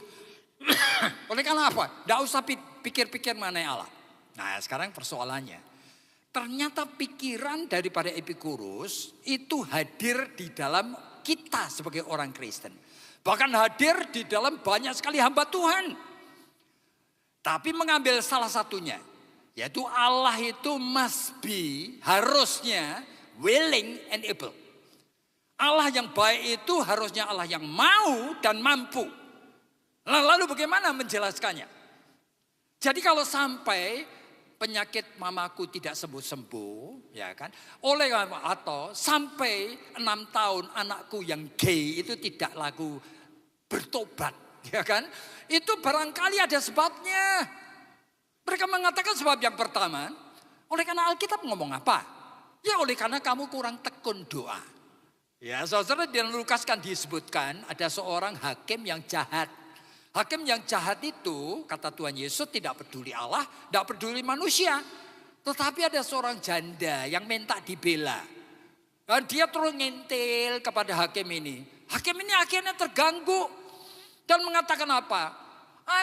Oleh karena apa? Tidak usah pikir-pikir mengenai Allah. Nah sekarang persoalannya. Ternyata pikiran daripada Epicurus itu hadir di dalam kita sebagai orang Kristen. Bahkan hadir di dalam banyak sekali hamba Tuhan. Tapi mengambil salah satunya. Yaitu Allah itu must be, harusnya willing and able. Allah yang baik itu harusnya Allah yang mau dan mampu. Lalu bagaimana menjelaskannya? Jadi kalau sampai penyakit mamaku tidak sembuh-sembuh, ya kan? Atau sampai 6 tahun anakku yang gay itu tidak laku bertobat, ya kan? Itu barangkali ada sebabnya. Mereka mengatakan sebab yang pertama, oleh karena Alkitab ngomong apa? Ya oleh karena kamu kurang tekun doa. Ya saudara, di Lukas kan disebutkan ada seorang hakim yang jahat. Hakim yang jahat itu, kata Tuhan Yesus, tidak peduli Allah, tidak peduli manusia. Tetapi ada seorang janda yang minta dibela. Dan dia terus ngintil kepada hakim ini. Hakim ini akhirnya terganggu. Dan mengatakan apa?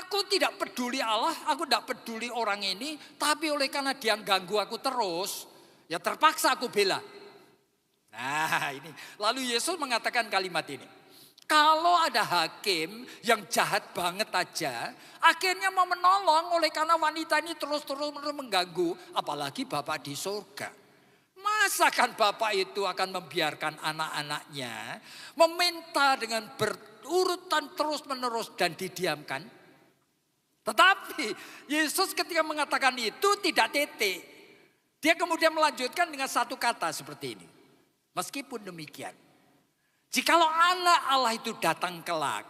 Aku tidak peduli Allah, aku tidak peduli orang ini. Tapi oleh karena dia ganggu aku terus, ya terpaksa aku bela. Nah ini, lalu Yesus mengatakan kalimat ini. Kalau ada hakim yang jahat banget aja, akhirnya mau menolong oleh karena wanita ini terus-terus mengganggu. Apalagi Bapak di surga. Masa kan Bapak itu akan membiarkan anak-anaknya meminta dengan berurutan terus-menerus dan didiamkan? Tetapi Yesus ketika mengatakan itu tidak titik. Dia kemudian melanjutkan dengan satu kata seperti ini. Meskipun demikian, jikalau anak Allah itu datang kelak,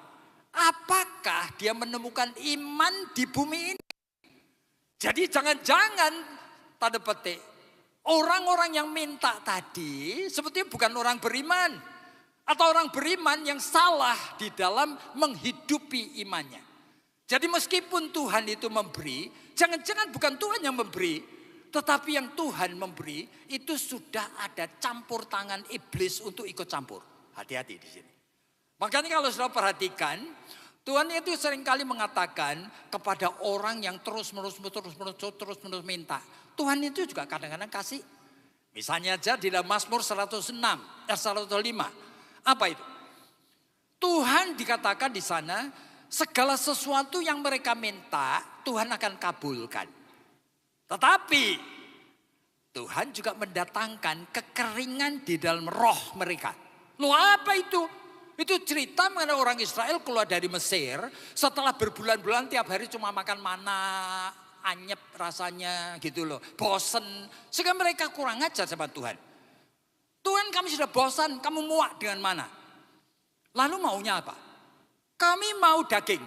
apakah dia menemukan iman di bumi ini? Jadi jangan-jangan, tanda petik, orang-orang yang minta tadi sebetulnya bukan orang beriman. Atau orang beriman yang salah di dalam menghidupi imannya. Jadi meskipun Tuhan itu memberi, jangan-jangan bukan Tuhan yang memberi. Tetapi yang Tuhan memberi itu sudah ada campur tangan iblis untuk ikut campur. Hati-hati di sini. Makanya kalau sudah perhatikan, Tuhan itu seringkali mengatakan kepada orang yang terus-menerus minta. Tuhan itu juga kadang-kadang kasih. Misalnya aja di dalam Mazmur 105. Apa itu? Tuhan dikatakan di sana, segala sesuatu yang mereka minta, Tuhan akan kabulkan. Tetapi Tuhan juga mendatangkan kekeringan di dalam roh mereka. Loh apa itu? Itu cerita mengenai orang Israel keluar dari Mesir. Setelah berbulan-bulan tiap hari cuma makan mana, anyep rasanya gitu loh. Bosen. Sehingga mereka kurang ajar sama Tuhan. Tuhan kami sudah bosan, kamu muak dengan mana? Lalu maunya apa? Kami mau daging.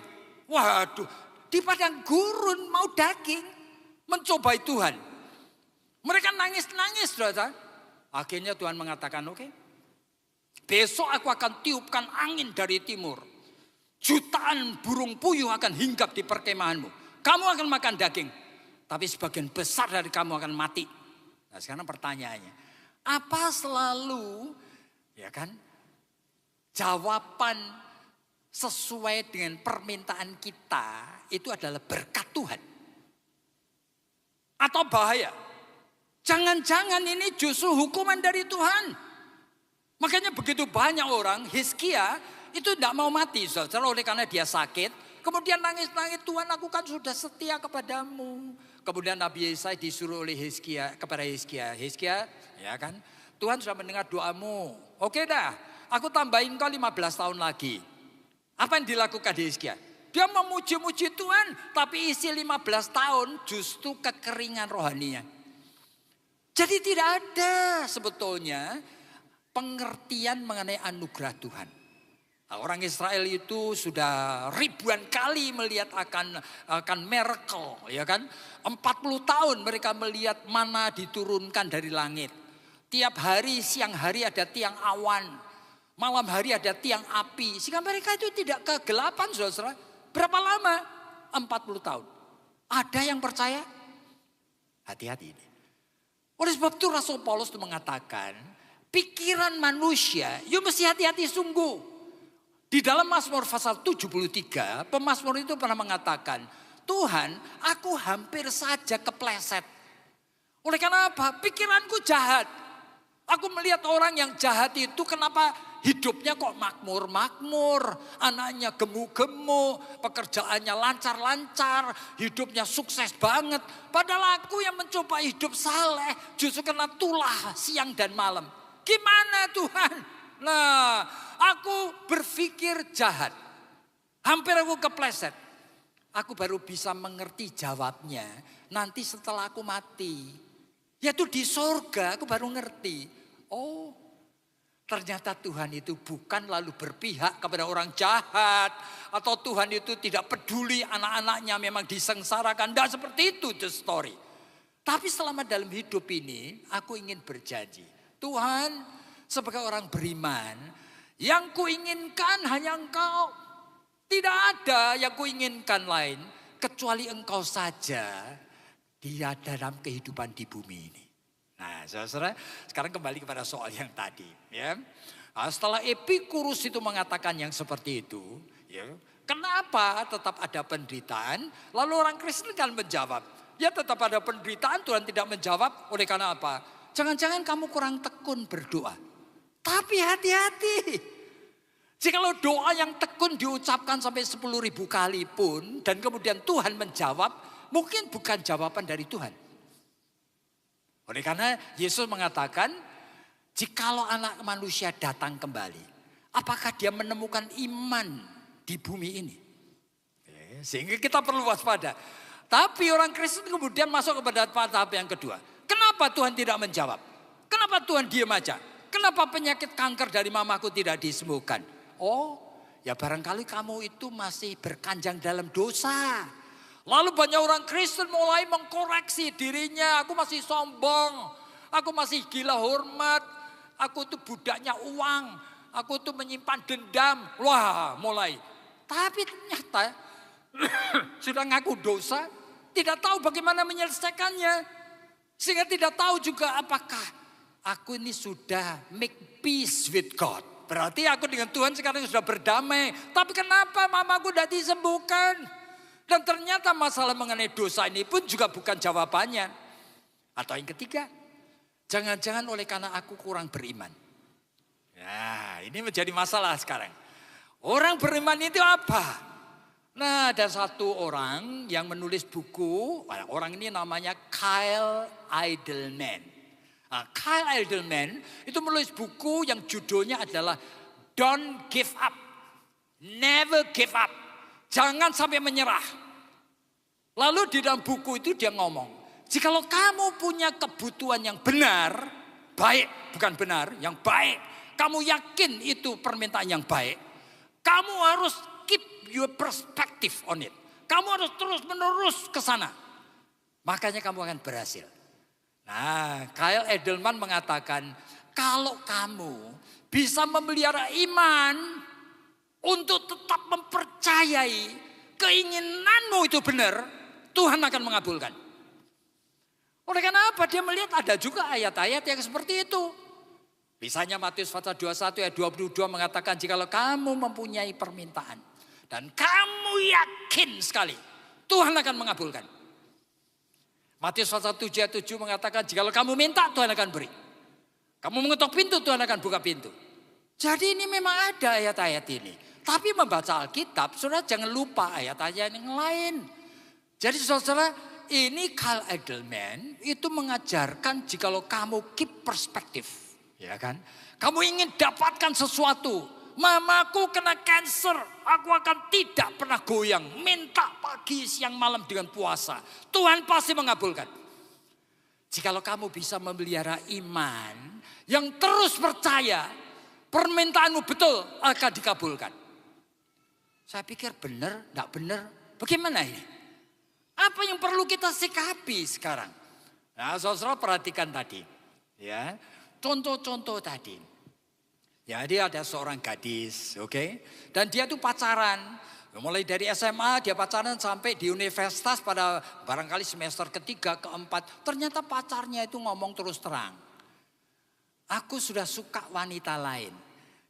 Waduh, di padang gurun mau daging. Mencobai Tuhan. Mereka nangis-nangis, saudara. Akhirnya Tuhan mengatakan, oke. Besok aku akan tiupkan angin dari timur. Jutaan burung puyuh akan hinggap di perkemahanmu. Kamu akan makan daging. Tapi sebagian besar dari kamu akan mati. Nah sekarang pertanyaannya. Apa selalu, ya kan, jawaban sesuai dengan permintaan kita itu adalah berkat Tuhan? Atau bahaya? Jangan-jangan ini justru hukuman dari Tuhan. Makanya begitu banyak orang, Hizkia itu tidak mau mati. Saudara, oleh karena dia sakit. Kemudian nangis-nangis, Tuhan aku kan sudah setia kepadamu. Kemudian Nabi Yesaya disuruh oleh Hizkia kepada Hizkia. Hizkia, ya kan, Tuhan sudah mendengar doamu. Oke dah, aku tambahin kau 15 tahun lagi. Apa yang dilakukan Hizkia? Dia memuji-muji Tuhan, tapi isi 15 tahun justru kekeringan rohaninya. Jadi tidak ada sebetulnya pengertian mengenai anugerah Tuhan. Nah, orang Israel itu sudah ribuan kali melihat akan miracle, ya kan? 40 tahun mereka melihat mana diturunkan dari langit. Tiap hari, siang hari ada tiang awan, malam hari ada tiang api. Sehingga mereka itu tidak kegelapan, saudara. Berapa lama? 40 tahun. Ada yang percaya? Hati-hati ini. Oleh sebab itu Rasul Paulus itu mengatakan, pikiran manusia, you mesti hati-hati sungguh. Di dalam Mazmur pasal 73, pemazmur itu pernah mengatakan, Tuhan, aku hampir saja kepleset. Oleh karena apa? Pikiranku jahat. Aku melihat orang yang jahat itu kenapa hidupnya kok makmur-makmur, anaknya gemuk-gemuk, pekerjaannya lancar-lancar, hidupnya sukses banget. Padahal aku yang mencoba hidup saleh justru kena tulah siang dan malam. Gimana Tuhan? Nah, aku berpikir jahat. Hampir aku kepleset. Aku baru bisa mengerti jawabnya nanti setelah aku mati. Yaitu di surga aku baru ngerti. Oh, ternyata Tuhan itu bukan lalu berpihak kepada orang jahat. Atau Tuhan itu tidak peduli anak-anaknya memang disengsarakan. Tidak seperti itu the story. Tapi selama dalam hidup ini aku ingin berjanji. Tuhan sebagai orang beriman, yang kuinginkan hanya Engkau. Tidak ada yang kuinginkan lain kecuali Engkau saja dia dalam kehidupan di bumi ini. Nah, saudara, sekarang kembali kepada soal yang tadi. Ya. Nah, setelah Epikurus itu mengatakan yang seperti itu, ya, kenapa tetap ada penderitaan? Lalu orang Kristen kan menjawab, ya tetap ada penderitaan, Tuhan tidak menjawab. Oleh karena apa? Jangan-jangan kamu kurang tekun berdoa. Tapi hati-hati. Jikalau doa yang tekun diucapkan sampai 10.000 kali pun dan kemudian Tuhan menjawab, mungkin bukan jawaban dari Tuhan. Oleh karena Yesus mengatakan, jikalau anak manusia datang kembali, apakah dia menemukan iman di bumi ini? Sehingga kita perlu waspada. Tapi orang Kristen kemudian masuk kepada tahap yang kedua. Kenapa Tuhan tidak menjawab? Kenapa Tuhan diam aja? Kenapa penyakit kanker dari mamaku tidak disembuhkan? Oh, ya barangkali kamu itu masih berkanjang dalam dosa. Lalu banyak orang Kristen mulai mengkoreksi dirinya. Aku masih sombong, aku masih gila hormat, aku tuh budaknya uang, aku tuh menyimpan dendam. Wah, mulai. Tapi ternyata sudah ngaku dosa, tidak tahu bagaimana menyelesaikannya. Sehingga tidak tahu juga apakah aku ini sudah make peace with God. Berarti aku dengan Tuhan sekarang sudah berdamai. Tapi kenapa mamaku tidak disembuhkan? Dan ternyata masalah mengenai dosa ini pun juga bukan jawabannya. Atau yang ketiga, jangan-jangan oleh karena aku kurang beriman. Nah, ini menjadi masalah sekarang. Orang beriman itu apa? Nah, ada satu orang yang menulis buku, orang ini namanya Kyle Idleman. Nah, Kyle Idleman itu menulis buku yang judulnya adalah Don't Give Up, Never Give Up, jangan sampai menyerah. Lalu di dalam buku itu dia ngomong, jikalau kamu punya kebutuhan yang benar, baik, bukan benar, yang baik, kamu yakin itu permintaan yang baik, kamu harus keep your perspective on it. Kamu harus terus menerus ke sana. Makanya kamu akan berhasil. Nah, Kyle Edelman mengatakan, kalau kamu bisa memelihara iman untuk tetap mempercayai keinginanmu itu benar, Tuhan akan mengabulkan. Oleh karena apa? Dia melihat ada juga ayat-ayat yang seperti itu. Misalnya Matius pasal 21 ayat 22 mengatakan, jikalau kamu mempunyai permintaan dan kamu yakin sekali, Tuhan akan mengabulkan. Matius pasal 7 ayat 7 mengatakan, jikalau kamu minta, Tuhan akan beri. Kamu mengetuk pintu, Tuhan akan buka pintu. Jadi ini memang ada ayat-ayat ini. Tapi membaca Alkitab, saudara jangan lupa ayat-ayat yang lain. Jadi saudara, ini Kyle Edelman itu mengajarkan jikalau kamu keep perspektif. Ya kan? Kamu ingin dapatkan sesuatu. Mamaku kena cancer, aku akan tidak pernah goyang. Minta pagi, siang, malam dengan puasa. Tuhan pasti mengabulkan. Jikalau kamu bisa memelihara iman yang terus percaya, permintaanmu betul akan dikabulkan. Saya pikir benar, tidak benar. Bagaimana ini? Apa yang perlu kita sikapi sekarang? Nah, saudara perhatikan tadi. Ya, contoh-contoh tadi. Ya, dia ada seorang gadis, oke? Dan dia tuh pacaran. Mulai dari SMA dia pacaran sampai di universitas pada barangkali semester ketiga, keempat. Ternyata pacarnya itu ngomong terus terang. Aku sudah suka wanita lain.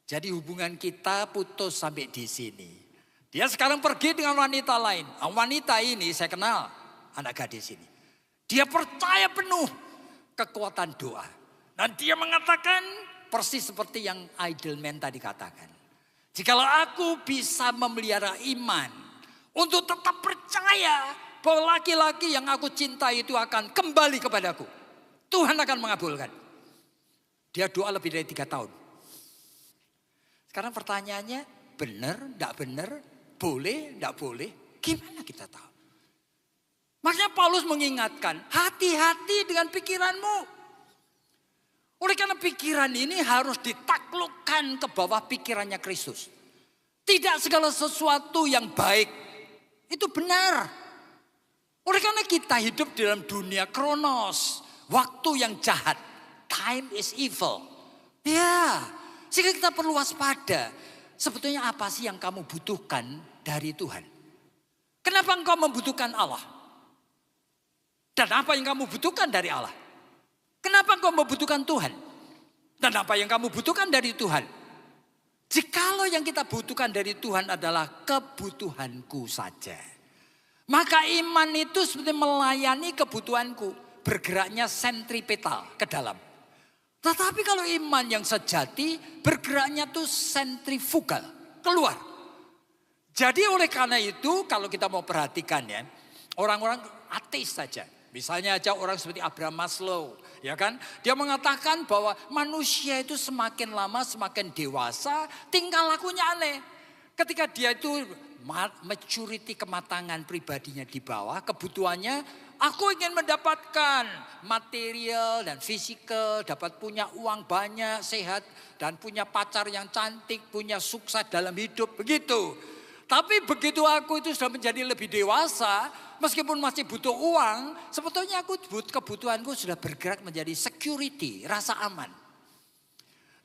Jadi hubungan kita putus sampai di sini. Dia sekarang pergi dengan wanita lain. Wanita ini saya kenal, anak gadis ini. Dia percaya penuh kekuatan doa. Dan dia mengatakan, Persis seperti yang Idleman tadi katakan. Jikalau aku bisa memelihara iman untuk tetap percaya bahwa laki-laki yang aku cintai itu akan kembali kepadaku, Tuhan akan mengabulkan. Dia doa lebih dari 3 tahun. Sekarang pertanyaannya, benar, tidak benar, boleh, tidak boleh, gimana kita tahu? Makanya Paulus mengingatkan, hati-hati dengan pikiranmu. Oleh karena pikiran ini harus ditaklukkan ke bawah pikirannya Kristus. Tidak segala sesuatu yang baik itu benar. Oleh karena kita hidup dalam dunia kronos, waktu yang jahat, time is evil. Ya, sehingga kita perlu waspada. Sebetulnya apa sih yang kamu butuhkan dari Tuhan? Kenapa engkau membutuhkan Allah? Dan apa yang kamu butuhkan dari Allah? Kenapa engkau membutuhkan Tuhan? Dan apa yang kamu butuhkan dari Tuhan? Jikalau yang kita butuhkan dari Tuhan adalah kebutuhanku saja, maka iman itu seperti melayani kebutuhanku, bergeraknya sentripetal ke dalam. Tetapi kalau iman yang sejati, bergeraknya tuh sentrifugal, keluar. Jadi oleh karena itu, kalau kita mau perhatikan ya, orang-orang ateis saja. Misalnya aja orang seperti Abraham Maslow, ya kan? Dia mengatakan bahwa manusia itu semakin lama semakin dewasa, tingkah lakunya aneh. Ketika dia itu maturity, kematangan pribadinya di bawah, kebutuhannya, aku ingin mendapatkan material dan fisikal, dapat punya uang banyak, sehat, dan punya pacar yang cantik, punya sukses dalam hidup, begitu. Tapi begitu aku itu sudah menjadi lebih dewasa, meskipun masih butuh uang, sebetulnya kebutuhanku sudah bergerak menjadi security, rasa aman.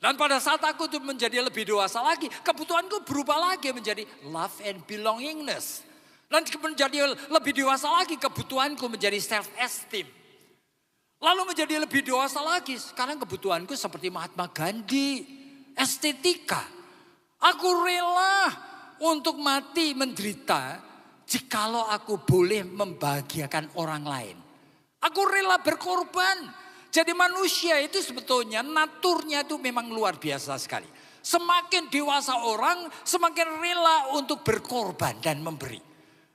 Dan pada saat aku itu menjadi lebih dewasa lagi, kebutuhanku berubah lagi menjadi love and belongingness. Dan menjadi lebih dewasa lagi, kebutuhanku menjadi self-esteem. Lalu menjadi lebih dewasa lagi, sekarang kebutuhanku seperti Mahatma Gandhi, estetika. Aku rela untuk mati menderita jikalau aku boleh membahagiakan orang lain. Aku rela berkorban. Jadi manusia itu sebetulnya naturnya itu memang luar biasa sekali. Semakin dewasa orang semakin rela untuk berkorban dan memberi.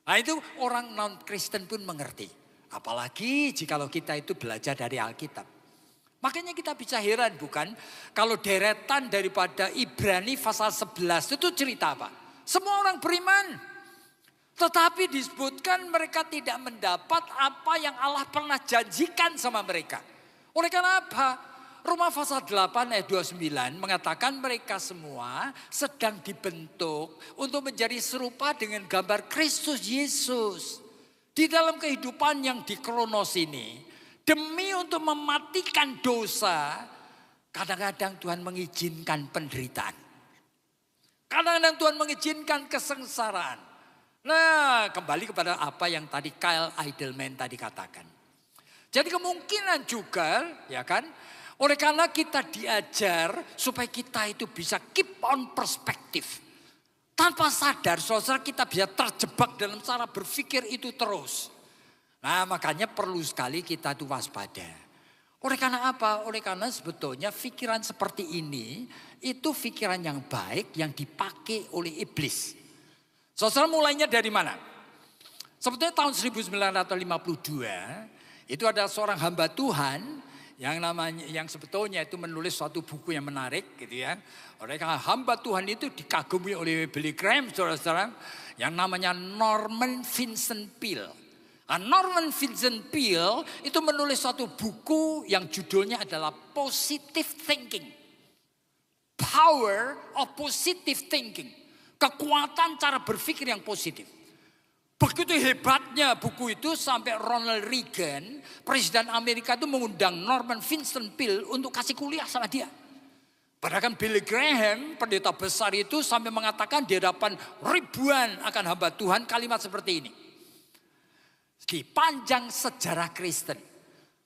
Nah itu orang non-Kristen pun mengerti. Apalagi jikalau kita itu belajar dari Alkitab. Makanya kita bisa heran bukan? Kalau deretan daripada Ibrani pasal 11 itu cerita apa? Semua orang beriman. Tetapi disebutkan mereka tidak mendapat apa yang Allah pernah janjikan sama mereka. Oleh karena apa? Roma pasal 8 ayat 29 mengatakan mereka semua sedang dibentuk untuk menjadi serupa dengan gambar Kristus Yesus. Di dalam kehidupan yang di kronos ini, demi untuk mematikan dosa, kadang-kadang Tuhan mengizinkan penderitaan. Kadang-kadang Tuhan mengizinkan kesengsaraan. Nah, kembali kepada apa yang tadi Kyle Idleman tadi katakan. Jadi kemungkinan juga, ya kan, oleh karena kita diajar supaya kita itu bisa keep on perspektif. Tanpa sadar, saudara kita bisa terjebak dalam cara berpikir itu terus. Nah, makanya perlu sekali kita itu waspada. Oleh karena apa? Oleh karena sebetulnya pikiran seperti ini, itu pikiran yang baik yang dipakai oleh iblis. Saudara mulainya dari mana? Sebetulnya tahun 1952, itu ada seorang hamba Tuhan yang sebetulnya itu menulis suatu buku yang menarik gitu ya. Oleh karena hamba Tuhan itu dikagumi oleh Billy Graham, saudara-saudara, yang namanya Norman Vincent Peale. Nah, Norman Vincent Peale itu menulis suatu buku yang judulnya adalah Positive Thinking. Power of Positive Thinking. Kekuatan cara berpikir yang positif. Begitu hebatnya buku itu sampai Ronald Reagan, Presiden Amerika itu mengundang Norman Vincent Peale untuk kasih kuliah sama dia. Padahal kan Billy Graham, pendeta besar itu sampai mengatakan di hadapan ribuan akan hamba Tuhan kalimat seperti ini. Di panjang sejarah Kristen,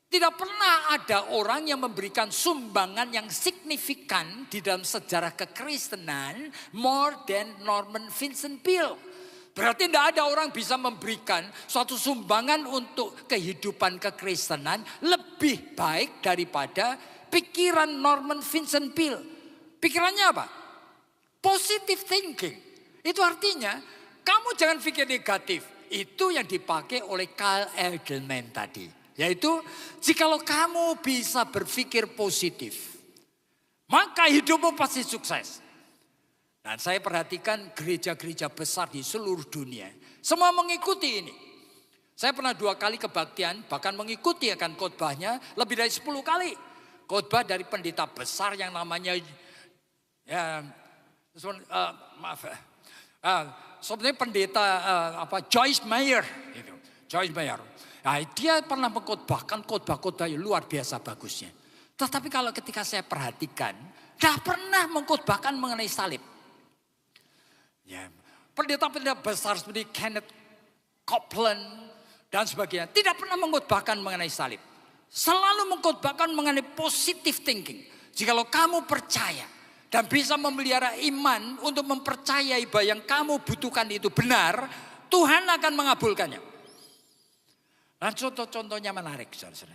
tidak pernah ada orang yang memberikan sumbangan yang signifikan di dalam sejarah kekristenan more than Norman Vincent Peale. Berarti tidak ada orang bisa memberikan suatu sumbangan untuk kehidupan kekristenan lebih baik daripada pikiran Norman Vincent Peale. Pikirannya apa? Positive thinking. Itu artinya kamu jangan pikir negatif. Itu yang dipakai oleh Kyle Edelman tadi. Yaitu jikalau kamu bisa berpikir positif, maka hidupmu pasti sukses. Dan saya perhatikan gereja-gereja besar di seluruh dunia. Semua mengikuti ini. Saya pernah 2 kali kebaktian, bahkan mengikuti akan khotbahnya lebih dari 10 kali. Khotbah dari pendeta besar yang namanya, sebenarnya pendeta Joyce Meyer. Gitu. Joyce Meyer. Nah, dia pernah mengkhotbahkan khotbah-khotbah yang luar biasa bagusnya. Tetapi kalau ketika saya perhatikan, tidak pernah mengkhotbahkan mengenai salib. Ya, pendeta-pendeta besar seperti Kenneth Copeland dan sebagainya tidak pernah mengkhotbahkan mengenai salib. Selalu mengkhotbahkan mengenai positive thinking. Jikalau kamu percaya dan bisa memelihara iman untuk mempercayai bahwa yang kamu butuhkan itu benar, Tuhan akan mengabulkannya. Dan contoh-contohnya menarik, saudara.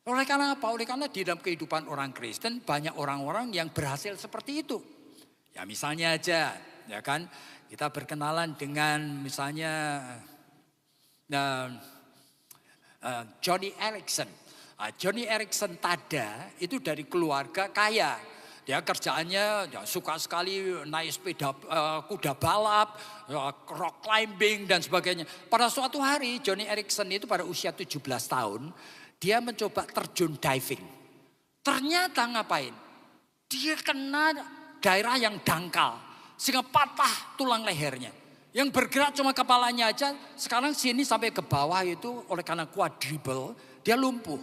Oleh karena apa? Oleh karena di dalam kehidupan orang Kristen banyak orang-orang yang berhasil seperti itu. Ya misalnya aja, ya kan, kita berkenalan dengan misalnya Johnny Erickson. Johnny Erickson Tada itu dari keluarga kaya. Dia kerjaannya suka sekali naik sepeda kuda balap, rock climbing dan sebagainya. Pada suatu hari Johnny Erickson itu pada usia 17 tahun, dia mencoba terjun diving. Ternyata ngapain? Dia kena daerah yang dangkal sehingga patah tulang lehernya. Yang bergerak cuma kepalanya aja, sekarang sini sampai ke bawah itu oleh karena quadruple, dia lumpuh.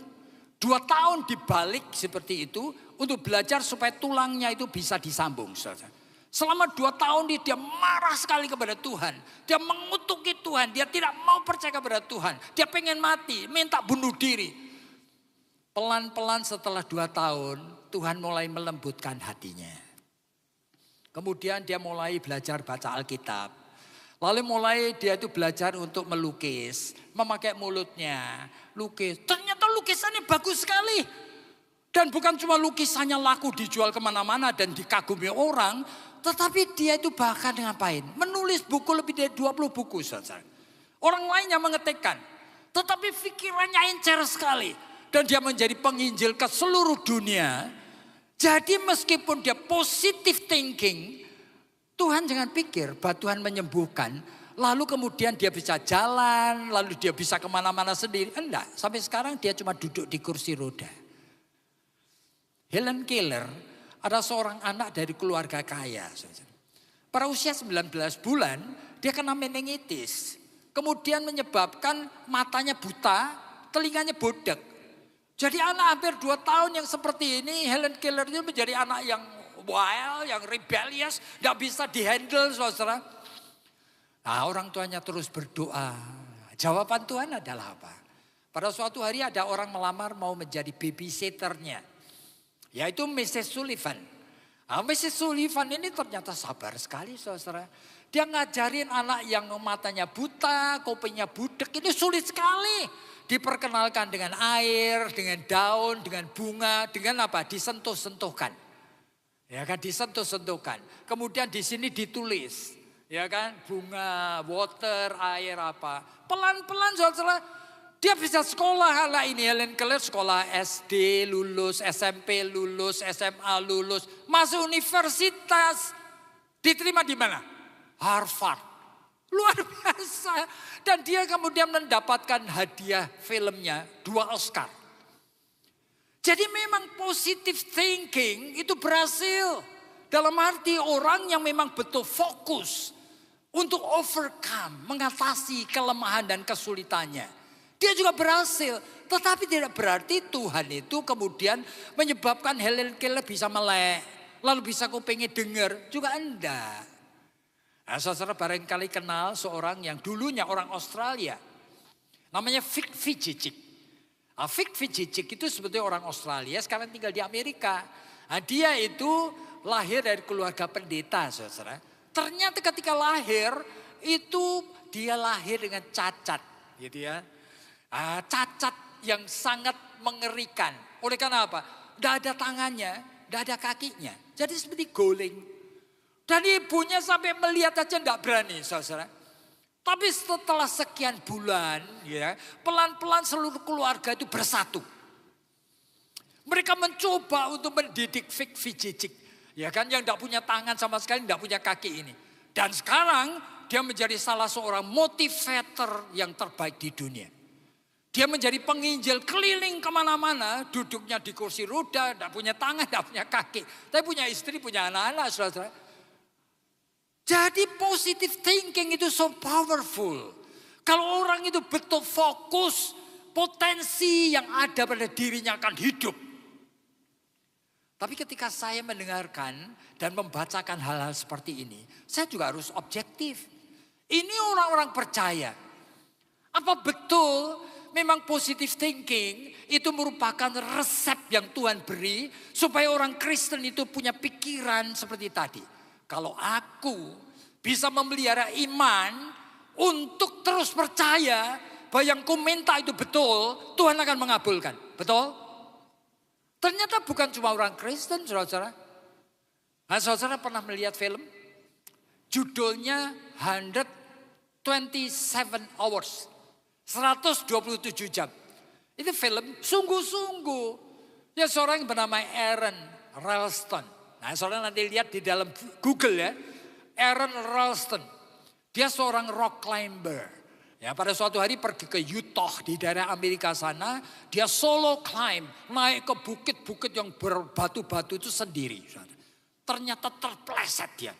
2 tahun dibalik seperti itu untuk belajar supaya tulangnya itu bisa disambung. Selama 2 tahun dia marah sekali kepada Tuhan. Dia mengutuki Tuhan, dia tidak mau percaya kepada Tuhan. Dia pengen mati, minta bunuh diri. Pelan-pelan setelah 2 tahun Tuhan mulai melembutkan hatinya. Kemudian dia mulai belajar baca Alkitab. Lalu mulai dia itu belajar untuk melukis, memakai mulutnya, lukis. Ternyata lukisannya bagus sekali. Dan bukan cuma lukisannya laku dijual kemana-mana dan dikagumi orang. Tetapi dia itu bahkan ngapain? Menulis buku lebih dari 20 buku. Saudara. Orang lainnya mengetikkan. Tetapi pikirannya encer sekali. Dan dia menjadi penginjil ke seluruh dunia. Jadi meskipun dia positive thinking, Tuhan jangan pikir bahwa Tuhan menyembuhkan, lalu kemudian dia bisa jalan, lalu dia bisa kemana-mana sendiri. Enggak, sampai sekarang dia cuma duduk di kursi roda. Helen Keller ada seorang anak dari keluarga kaya. Pada usia 19 bulan, dia kena meningitis. Kemudian menyebabkan matanya buta, telinganya bodek. Jadi anak hampir 2 tahun yang seperti ini, Helen Keller itu menjadi anak yang wild, yang rebellious, tidak bisa dihandle, saudara. Nah, orang tuanya terus berdoa. Jawaban Tuhan adalah apa? Pada suatu hari ada orang melamar mau menjadi babysitternya, yaitu Mrs. Sullivan. Nah, Mrs. Sullivan ini ternyata sabar sekali, saudara. Dia ngajarin anak yang matanya buta, kupingnya budek, ini sulit sekali. Diperkenalkan dengan air, dengan daun, dengan bunga, dengan apa? Disentuh-sentuhkan. Ya kan, disentuh-sentuhkan. Kemudian di sini ditulis, ya kan, bunga, water, air apa. Pelan-pelan saudara, dia bisa sekolah. Anak ini Helen Keller sekolah SD lulus, SMP lulus, SMA lulus, masuk universitas. Diterima di mana? Harvard. Luar biasa. Dan dia kemudian mendapatkan hadiah filmnya 2 Oscar. Jadi memang positive thinking itu berhasil. Dalam arti orang yang memang betul fokus untuk overcome, mengatasi kelemahan dan kesulitannya. Dia juga berhasil. Tetapi tidak berarti Tuhan itu kemudian menyebabkan Helen Keller bisa melek. Lalu bisa kupingnya dengar. Juga enggak. Nah, saudara barangkali kenal seorang yang dulunya orang Australia. Namanya Vic Vujicic. Vic Vujicic itu sebetulnya orang Australia, sekarang tinggal di Amerika. Nah, dia itu lahir dari keluarga pendeta, saudara. Ternyata ketika lahir itu dia lahir dengan cacat, gitu ya. Cacat yang sangat mengerikan. Oleh karena apa? Tidak ada tangannya, tidak ada kakinya. Jadi seperti guling. Dan ibunya sampai melihat aja tidak berani, saudara. Tapi setelah sekian bulan, ya, pelan-pelan seluruh keluarga itu bersatu. Mereka mencoba untuk mendidik Fik Vijijik, ya kan, yang tidak punya tangan sama sekali, tidak punya kaki ini. Dan sekarang dia menjadi salah seorang motivator yang terbaik di dunia. Dia menjadi penginjil keliling kemana-mana, duduknya di kursi roda, tidak punya tangan, tidak punya kaki. Tapi punya istri, punya anak-anak, saudara. Jadi positive thinking itu so powerful. Kalau orang itu betul fokus, potensi yang ada pada dirinya akan hidup. Tapi ketika saya mendengarkan dan membacakan hal-hal seperti ini, saya juga harus objektif. Ini orang-orang percaya. Apa betul memang positive thinking itu merupakan resep yang Tuhan beri supaya orang Kristen itu punya pikiran seperti tadi. Kalau aku bisa memelihara iman untuk terus percaya bahwa yang ku minta itu betul, Tuhan akan mengabulkan. Betul? Ternyata bukan cuma orang Kristen, saudara-saudara. Nah, saudara pernah melihat film? Judulnya 127 Hours. 127 jam. Itu film sungguh-sungguh. Ya, seorang yang bernama Aaron Ralston. Nah, saudara nanti lihat di dalam Google ya. Aaron Ralston. Dia seorang rock climber. Ya, pada suatu hari pergi ke Utah di daerah Amerika sana. Dia solo climb. Naik ke bukit-bukit yang berbatu-batu itu sendiri. Ternyata terpleset dia.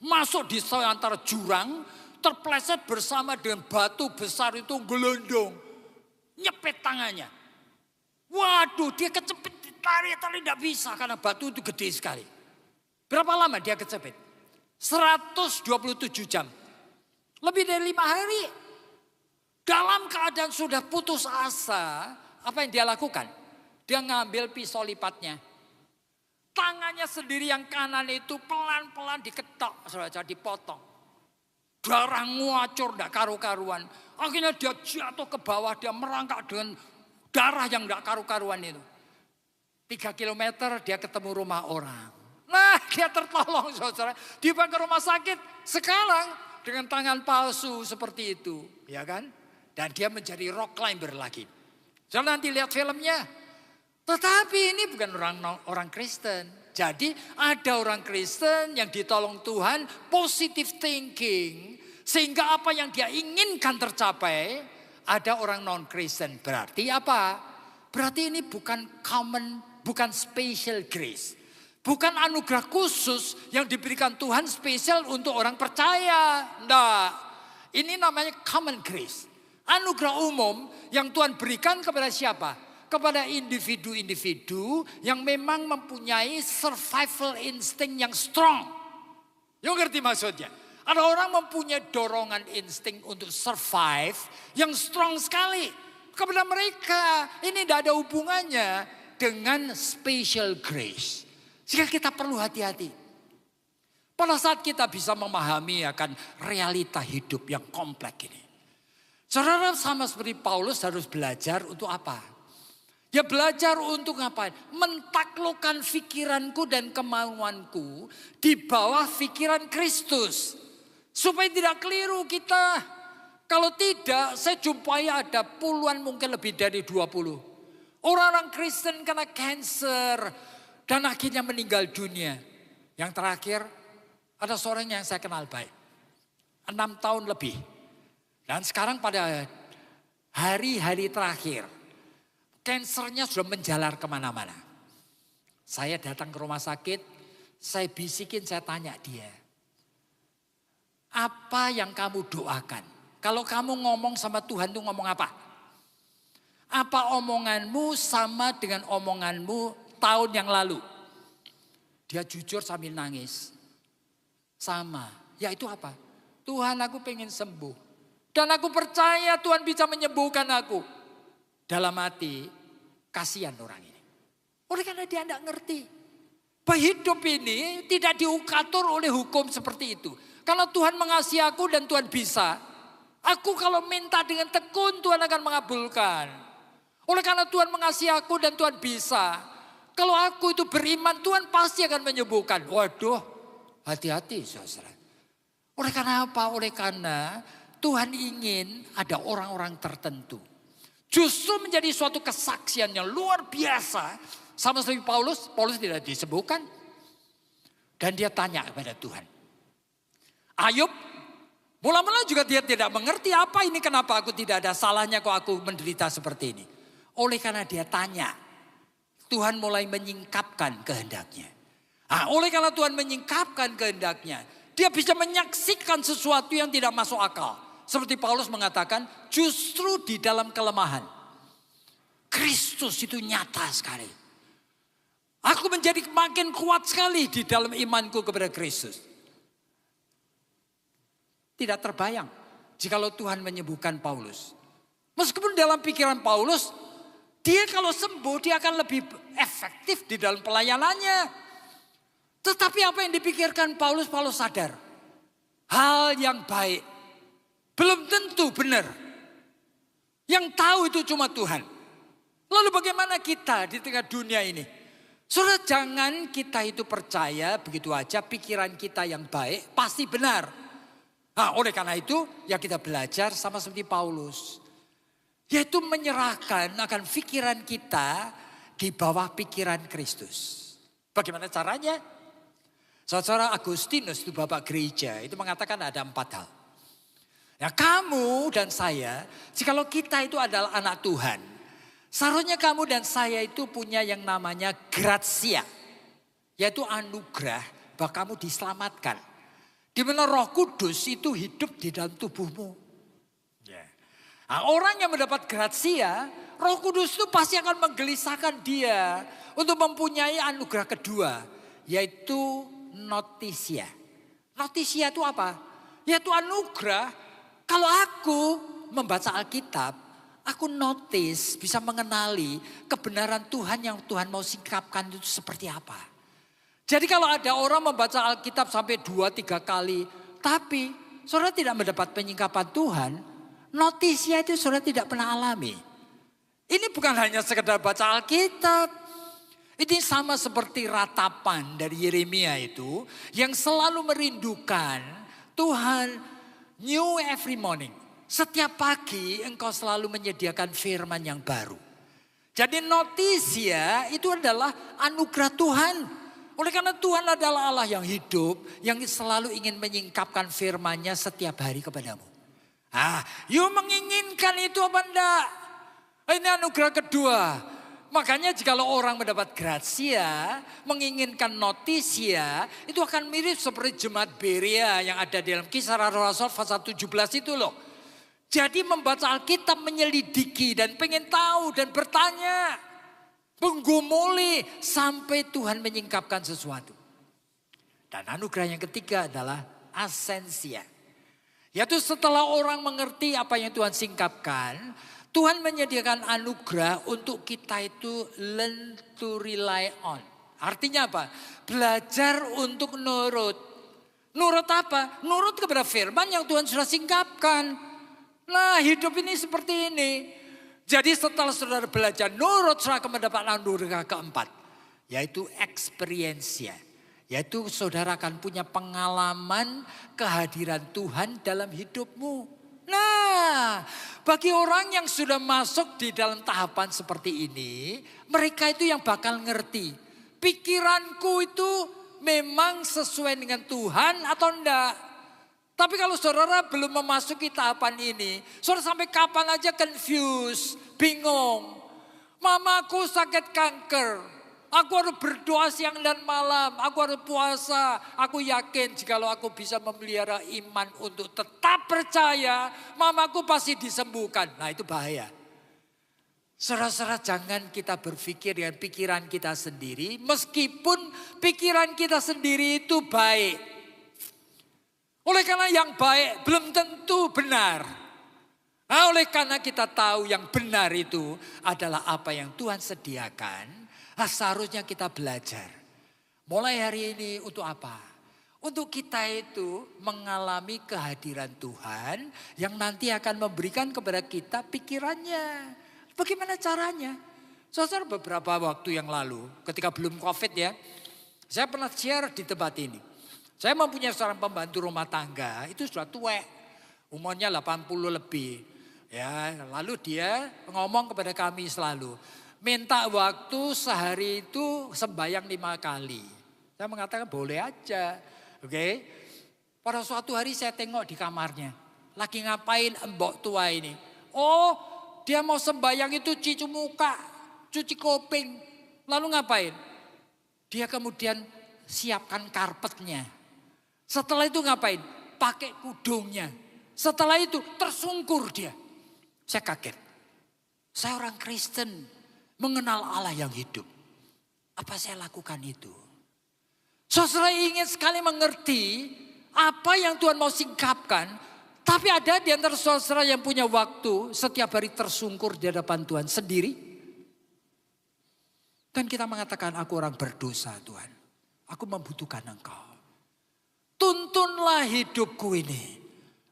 Masuk di antara jurang. Terpleset bersama dengan batu besar itu gelondong. Nyepet tangannya. Waduh, dia kecepet, tarik tidak bisa karena batu itu gede sekali. Berapa lama dia kecepet? 127 jam. Lebih dari 5 hari. Dalam keadaan sudah putus asa, apa yang dia lakukan? Dia ngambil pisau lipatnya. Tangannya sendiri yang kanan itu pelan-pelan diketok, saudara, dipotong. Darah nguacur, tidak karu-karuan. Akhirnya dia jatuh ke bawah, dia merangkak dengan darah yang tidak karu-karuan itu. 3 kilometer dia ketemu rumah orang. Nah, dia tertolong, saudara. Dibawa ke rumah sakit. Sekarang dengan tangan palsu seperti itu, ya kan? Dan dia menjadi rock climber lagi. Jangan nanti lihat filmnya. Tetapi ini bukan orang Kristen. Jadi ada orang Kristen yang ditolong Tuhan, positive thinking. Sehingga apa yang dia inginkan tercapai, ada orang non-Kristen. Berarti apa? Berarti ini bukan common, bukan special grace. Bukan anugerah khusus yang diberikan Tuhan spesial untuk orang percaya. Nah, ini namanya common grace. Anugerah umum yang Tuhan berikan kepada siapa? Kepada individu-individu yang memang mempunyai survival instinct yang strong. You ngerti maksudnya? Ada orang mempunyai dorongan insting untuk survive yang strong sekali. Kepada mereka ini tidak ada hubungannya dengan special grace. Sehingga kita perlu hati-hati. Pada saat kita bisa memahami akan realita hidup yang kompleks ini. Saudara sama seperti Paulus harus belajar untuk apa? Ya belajar untuk ngapain? Mentaklukkan pikiranku dan kemauanku di bawah pikiran Kristus. Supaya tidak keliru kita. Kalau tidak, saya jumpai ada puluhan, mungkin lebih dari 20. Orang-orang Kristen kena cancer dan akhirnya meninggal dunia. Yang terakhir, ada seorang yang saya kenal baik. 6 tahun lebih. Dan sekarang pada hari-hari terakhir, kansernya sudah menjalar kemana-mana. Saya datang ke rumah sakit, saya bisikin, saya tanya dia. Apa yang kamu doakan? Kalau kamu ngomong sama Tuhan tuh ngomong apa? Apa omonganmu sama dengan omonganmu tahun yang lalu? Dia jujur sambil nangis. Sama. Ya itu apa? Tuhan, aku pengen sembuh. Dan aku percaya Tuhan bisa menyembuhkan aku. Dalam hati, kasihan orang ini. Oleh karena dia tidak ngerti. Bahwa hidup ini tidak diukatur oleh hukum seperti itu. Kalau Tuhan mengasihi aku dan Tuhan bisa. Aku kalau minta dengan tekun Tuhan akan mengabulkan. Oleh karena Tuhan mengasihi aku dan Tuhan bisa. Kalau aku itu beriman, Tuhan pasti akan menyembuhkan. Waduh, hati-hati saudara. Oleh karena apa? Oleh karena Tuhan ingin ada orang-orang tertentu. Justru menjadi suatu kesaksian yang luar biasa. Sama seperti Paulus tidak disembuhkan. Dan dia tanya kepada Tuhan. Ayub, mula-mula juga dia tidak mengerti apa ini, kenapa aku tidak ada salahnya kok aku menderita seperti ini. Oleh karena dia tanya. Tuhan mulai menyingkapkan kehendaknya. Oleh karena Tuhan menyingkapkan kehendaknya, dia bisa menyaksikan sesuatu yang tidak masuk akal. Seperti Paulus mengatakan, justru di dalam kelemahan, Kristus itu nyata sekali. Aku menjadi makin kuat sekali di dalam imanku kepada Kristus. Tidak terbayang jikalau Tuhan menyembuhkan Paulus. Meskipun dalam pikiran Paulus, dia kalau sembuh dia akan lebih efektif di dalam pelayanannya. Tetapi apa yang dipikirkan Paulus sadar. Hal yang baik belum tentu benar. Yang tahu itu cuma Tuhan. Lalu bagaimana kita di tengah dunia ini? Saudara, jangan kita itu percaya begitu aja pikiran kita yang baik pasti benar. Oleh karena itu ya kita belajar sama seperti Paulus. Yaitu menyerahkan akan pikiran kita di bawah pikiran Kristus. Bagaimana caranya? Saudara Agustinus itu bapak gereja itu mengatakan ada 4 hal. Ya, kamu dan saya, jikalau kita itu adalah anak Tuhan, seharusnya kamu dan saya itu punya yang namanya gratia, yaitu anugerah bahwa kamu diselamatkan. Di mana Roh Kudus itu hidup di dalam tubuhmu. Orang yang mendapat gratia, Roh Kudus itu pasti akan menggelisahkan dia untuk mempunyai anugerah kedua, yaitu notisia. Notisia itu apa? Yaitu anugerah. Kalau aku membaca Alkitab, aku notice, bisa mengenali kebenaran Tuhan yang Tuhan mau singkapkan itu seperti apa. Jadi kalau ada orang membaca Alkitab sampai 2-3 kali, tapi saudara tidak mendapat penyingkapan Tuhan, notisia itu saudara tidak pernah alami. Ini bukan hanya sekedar baca Alkitab. Ini sama seperti ratapan dari Yeremia itu yang selalu merindukan Tuhan new every morning. Setiap pagi engkau selalu menyediakan firman yang baru. Jadi notisia itu adalah anugerah Tuhan. Oleh karena Tuhan adalah Allah yang hidup, yang selalu ingin menyingkapkan firman-Nya setiap hari kepadamu. You menginginkan itu apa enggak? Ini anugerah kedua. Makanya jikalau orang mendapat gratia, menginginkan notisia, itu akan mirip seperti jemaat Berea yang ada dalam Kisah Rasul pasal 17 itu loh. Jadi membaca Alkitab menyelidiki dan pengen tahu dan bertanya. Menggumuli sampai Tuhan menyingkapkan sesuatu. Dan anugerah yang ketiga adalah asensia. Yaitu setelah orang mengerti apa yang Tuhan singkapkan, Tuhan menyediakan anugerah untuk kita itu learn to rely on. Artinya apa? Belajar untuk nurut. Nurut apa? Nurut kepada firman yang Tuhan sudah singkapkan. Nah, hidup ini seperti ini. Jadi setelah saudara belajar nurut, saudara akan mendapat anugerah keempat. Yaitu experience-nya. Yaitu saudara akan punya pengalaman kehadiran Tuhan dalam hidupmu. Nah, bagi orang yang sudah masuk di dalam tahapan seperti ini, mereka itu yang bakal ngerti. Pikiranku itu memang sesuai dengan Tuhan atau enggak. Tapi kalau saudara belum memasuki tahapan ini, saudara sampai kapan aja confused, bingung. Mamaku sakit kanker, aku harus berdoa siang dan malam, aku harus puasa. Aku yakin jikalau aku bisa memelihara iman untuk tetap percaya, mamaku pasti disembuhkan. Nah itu bahaya. Saudara-saudara, jangan kita berpikir dengan pikiran kita sendiri, meskipun pikiran kita sendiri itu baik. Oleh karena yang baik belum tentu benar. Oleh karena kita tahu yang benar itu adalah apa yang Tuhan sediakan, seharusnya kita belajar. Mulai hari ini untuk apa? Untuk kita itu mengalami kehadiran Tuhan yang nanti akan memberikan kepada kita pikirannya. Bagaimana caranya? Saudara, beberapa waktu yang lalu, ketika belum COVID ya, saya pernah share di tempat ini. Saya mempunyai seorang pembantu rumah tangga, itu sudah tua, umurnya 80 lebih. Ya, lalu dia ngomong kepada kami selalu, minta waktu sehari itu sembahyang 5 kali. Saya mengatakan boleh aja, oke. Pada suatu hari saya tengok di kamarnya, lagi ngapain mbok tua ini? Oh, dia mau sembahyang itu cuci muka, cuci kuping, lalu ngapain? Dia kemudian siapkan karpetnya. Setelah itu ngapain? Pakai kudungnya. Setelah itu tersungkur dia. Saya kaget. Saya orang Kristen, mengenal Allah yang hidup. Apa saya lakukan itu? Saudara ingin sekali mengerti apa yang Tuhan mau singkapkan. Tapi ada di antara saudara yang punya waktu setiap hari tersungkur di hadapan Tuhan sendiri. Dan kita mengatakan, aku orang berdosa Tuhan. Aku membutuhkan Engkau. Tuntunlah hidupku ini.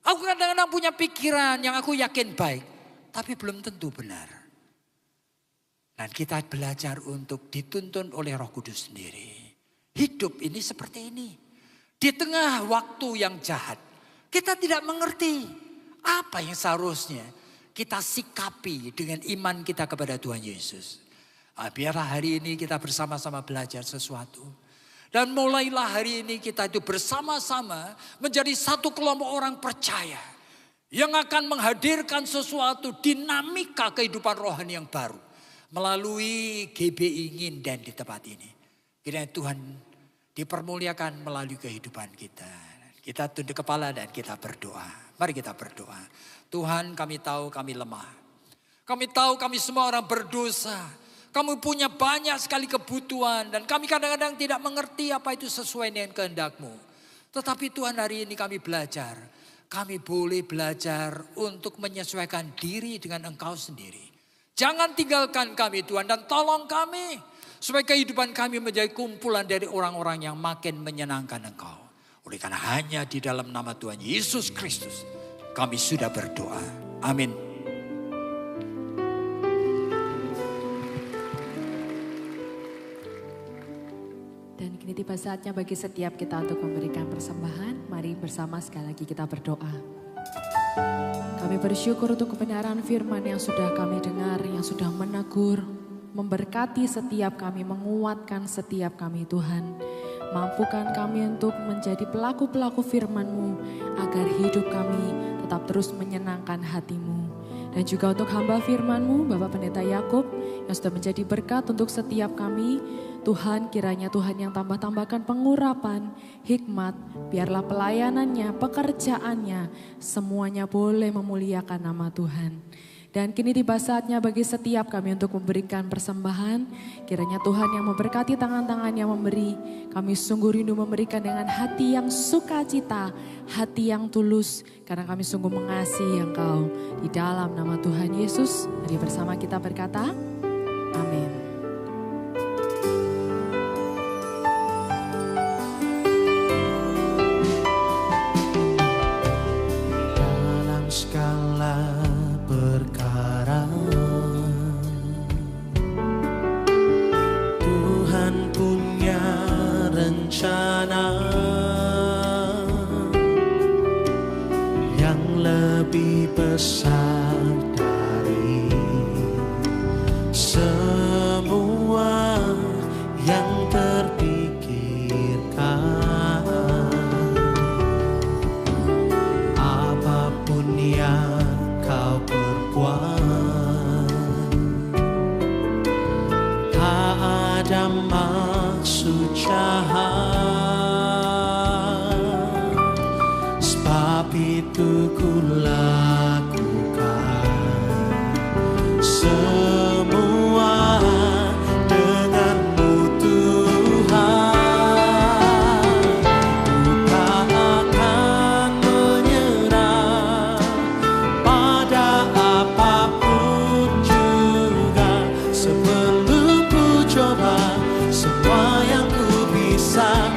Aku kadang-kadang punya pikiran yang aku yakin baik. Tapi belum tentu benar. Dan kita belajar untuk dituntun oleh Roh Kudus sendiri. Hidup ini seperti ini. Di tengah waktu yang jahat. Kita tidak mengerti apa yang seharusnya kita sikapi dengan iman kita kepada Tuhan Yesus. Biarlah hari ini kita bersama-sama belajar sesuatu. Dan mulailah hari ini kita itu bersama-sama menjadi satu kelompok orang percaya. Yang akan menghadirkan sesuatu dinamika kehidupan rohani yang baru. Melalui GBI Nginden di tempat ini. Kiranya Tuhan dipermuliakan melalui kehidupan kita. Kita tunduk kepala dan kita berdoa. Mari kita berdoa. Tuhan, kami tahu kami lemah. Kami tahu kami semua orang berdosa. Kami punya banyak sekali kebutuhan. Dan kami kadang-kadang tidak mengerti apa itu sesuai dengan kehendak-Mu. Tetapi Tuhan, hari ini kami belajar. Kami boleh belajar untuk menyesuaikan diri dengan Engkau sendiri. Jangan tinggalkan kami Tuhan dan tolong kami. Supaya kehidupan kami menjadi kumpulan dari orang-orang yang makin menyenangkan Engkau. Oleh karena hanya di dalam nama Tuhan Yesus Kristus kami sudah berdoa. Amin. Dan kini tiba saatnya bagi setiap kita untuk memberikan persembahan. Mari bersama sekali lagi kita berdoa. Kami bersyukur untuk kebenaran firman yang sudah kami dengar, yang sudah menegur, memberkati setiap kami, menguatkan setiap kami Tuhan. Mampukan kami untuk menjadi pelaku-pelaku firman-Mu agar hidup kami tetap terus menyenangkan hati-Mu. Dan juga untuk hamba firman-Mu, Bapak Pendeta Yakub yang sudah menjadi berkat untuk setiap kami. Tuhan, kiranya Tuhan yang tambah-tambahkan pengurapan, hikmat, biarlah pelayanannya, pekerjaannya, semuanya boleh memuliakan nama Tuhan. Dan kini tiba saatnya bagi setiap kami untuk memberikan persembahan. Kiranya Tuhan yang memberkati tangan-tangan yang memberi. Kami sungguh rindu memberikan dengan hati yang sukacita, hati yang tulus. Karena kami sungguh mengasihi Engkau. Di dalam nama Tuhan Yesus, mari bersama kita berkata, amin. Dalam skala perkara Tuhan punya rencana yang lebih besar dari semua yang terpikirkan. Apapun yang kau perbuat, tak ada maksud jahat. Sebab itu ku lakukan semua denganmu Tuhan. Ku tak akan menyerah pada apapun juga. Sebelum ku coba semua yang ku bisa,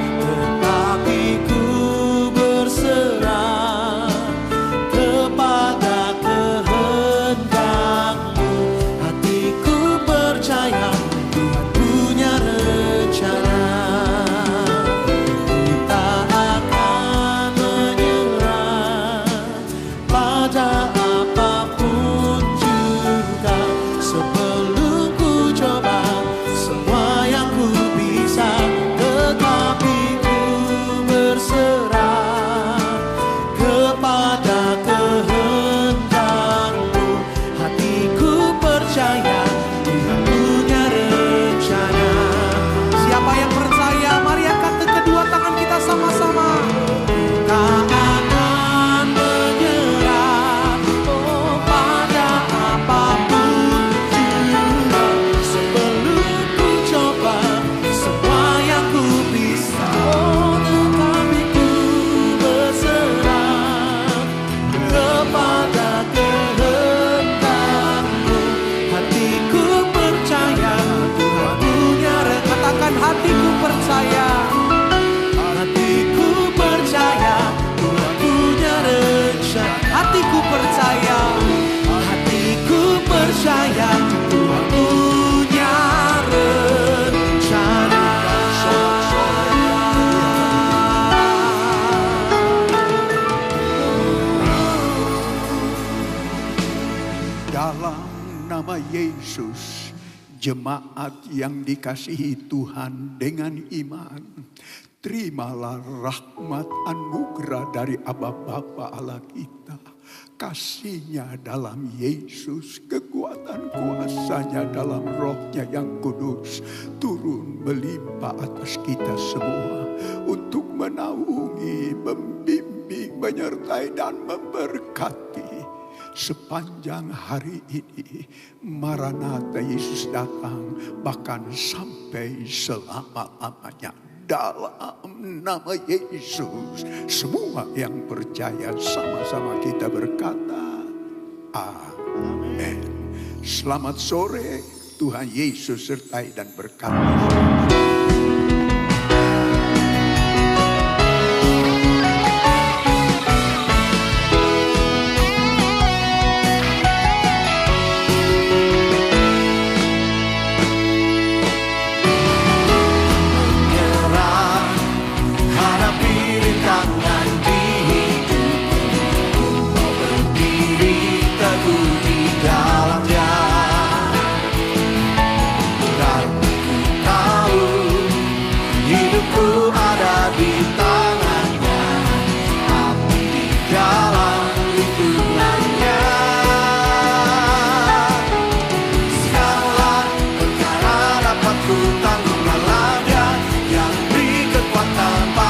Yesus, jemaat yang dikasihi Tuhan dengan iman, terimalah rahmat anugerah dari Aba Bapa Allah kita. Kasih-Nya dalam Yesus, kekuatan kuasa-Nya dalam Roh-Nya yang kudus turun melimpah atas kita semua untuk menaungi, membimbing, menyertai dan memberkati sepanjang hari ini. Maranatha, Yesus datang, bahkan sampai selama-lamanya. Dalam nama Yesus, semua yang percaya sama-sama kita berkata, amin. Selamat sore, Tuhan Yesus sertai dan berkati. Tanggung lelah Dia yang beri kekuatan.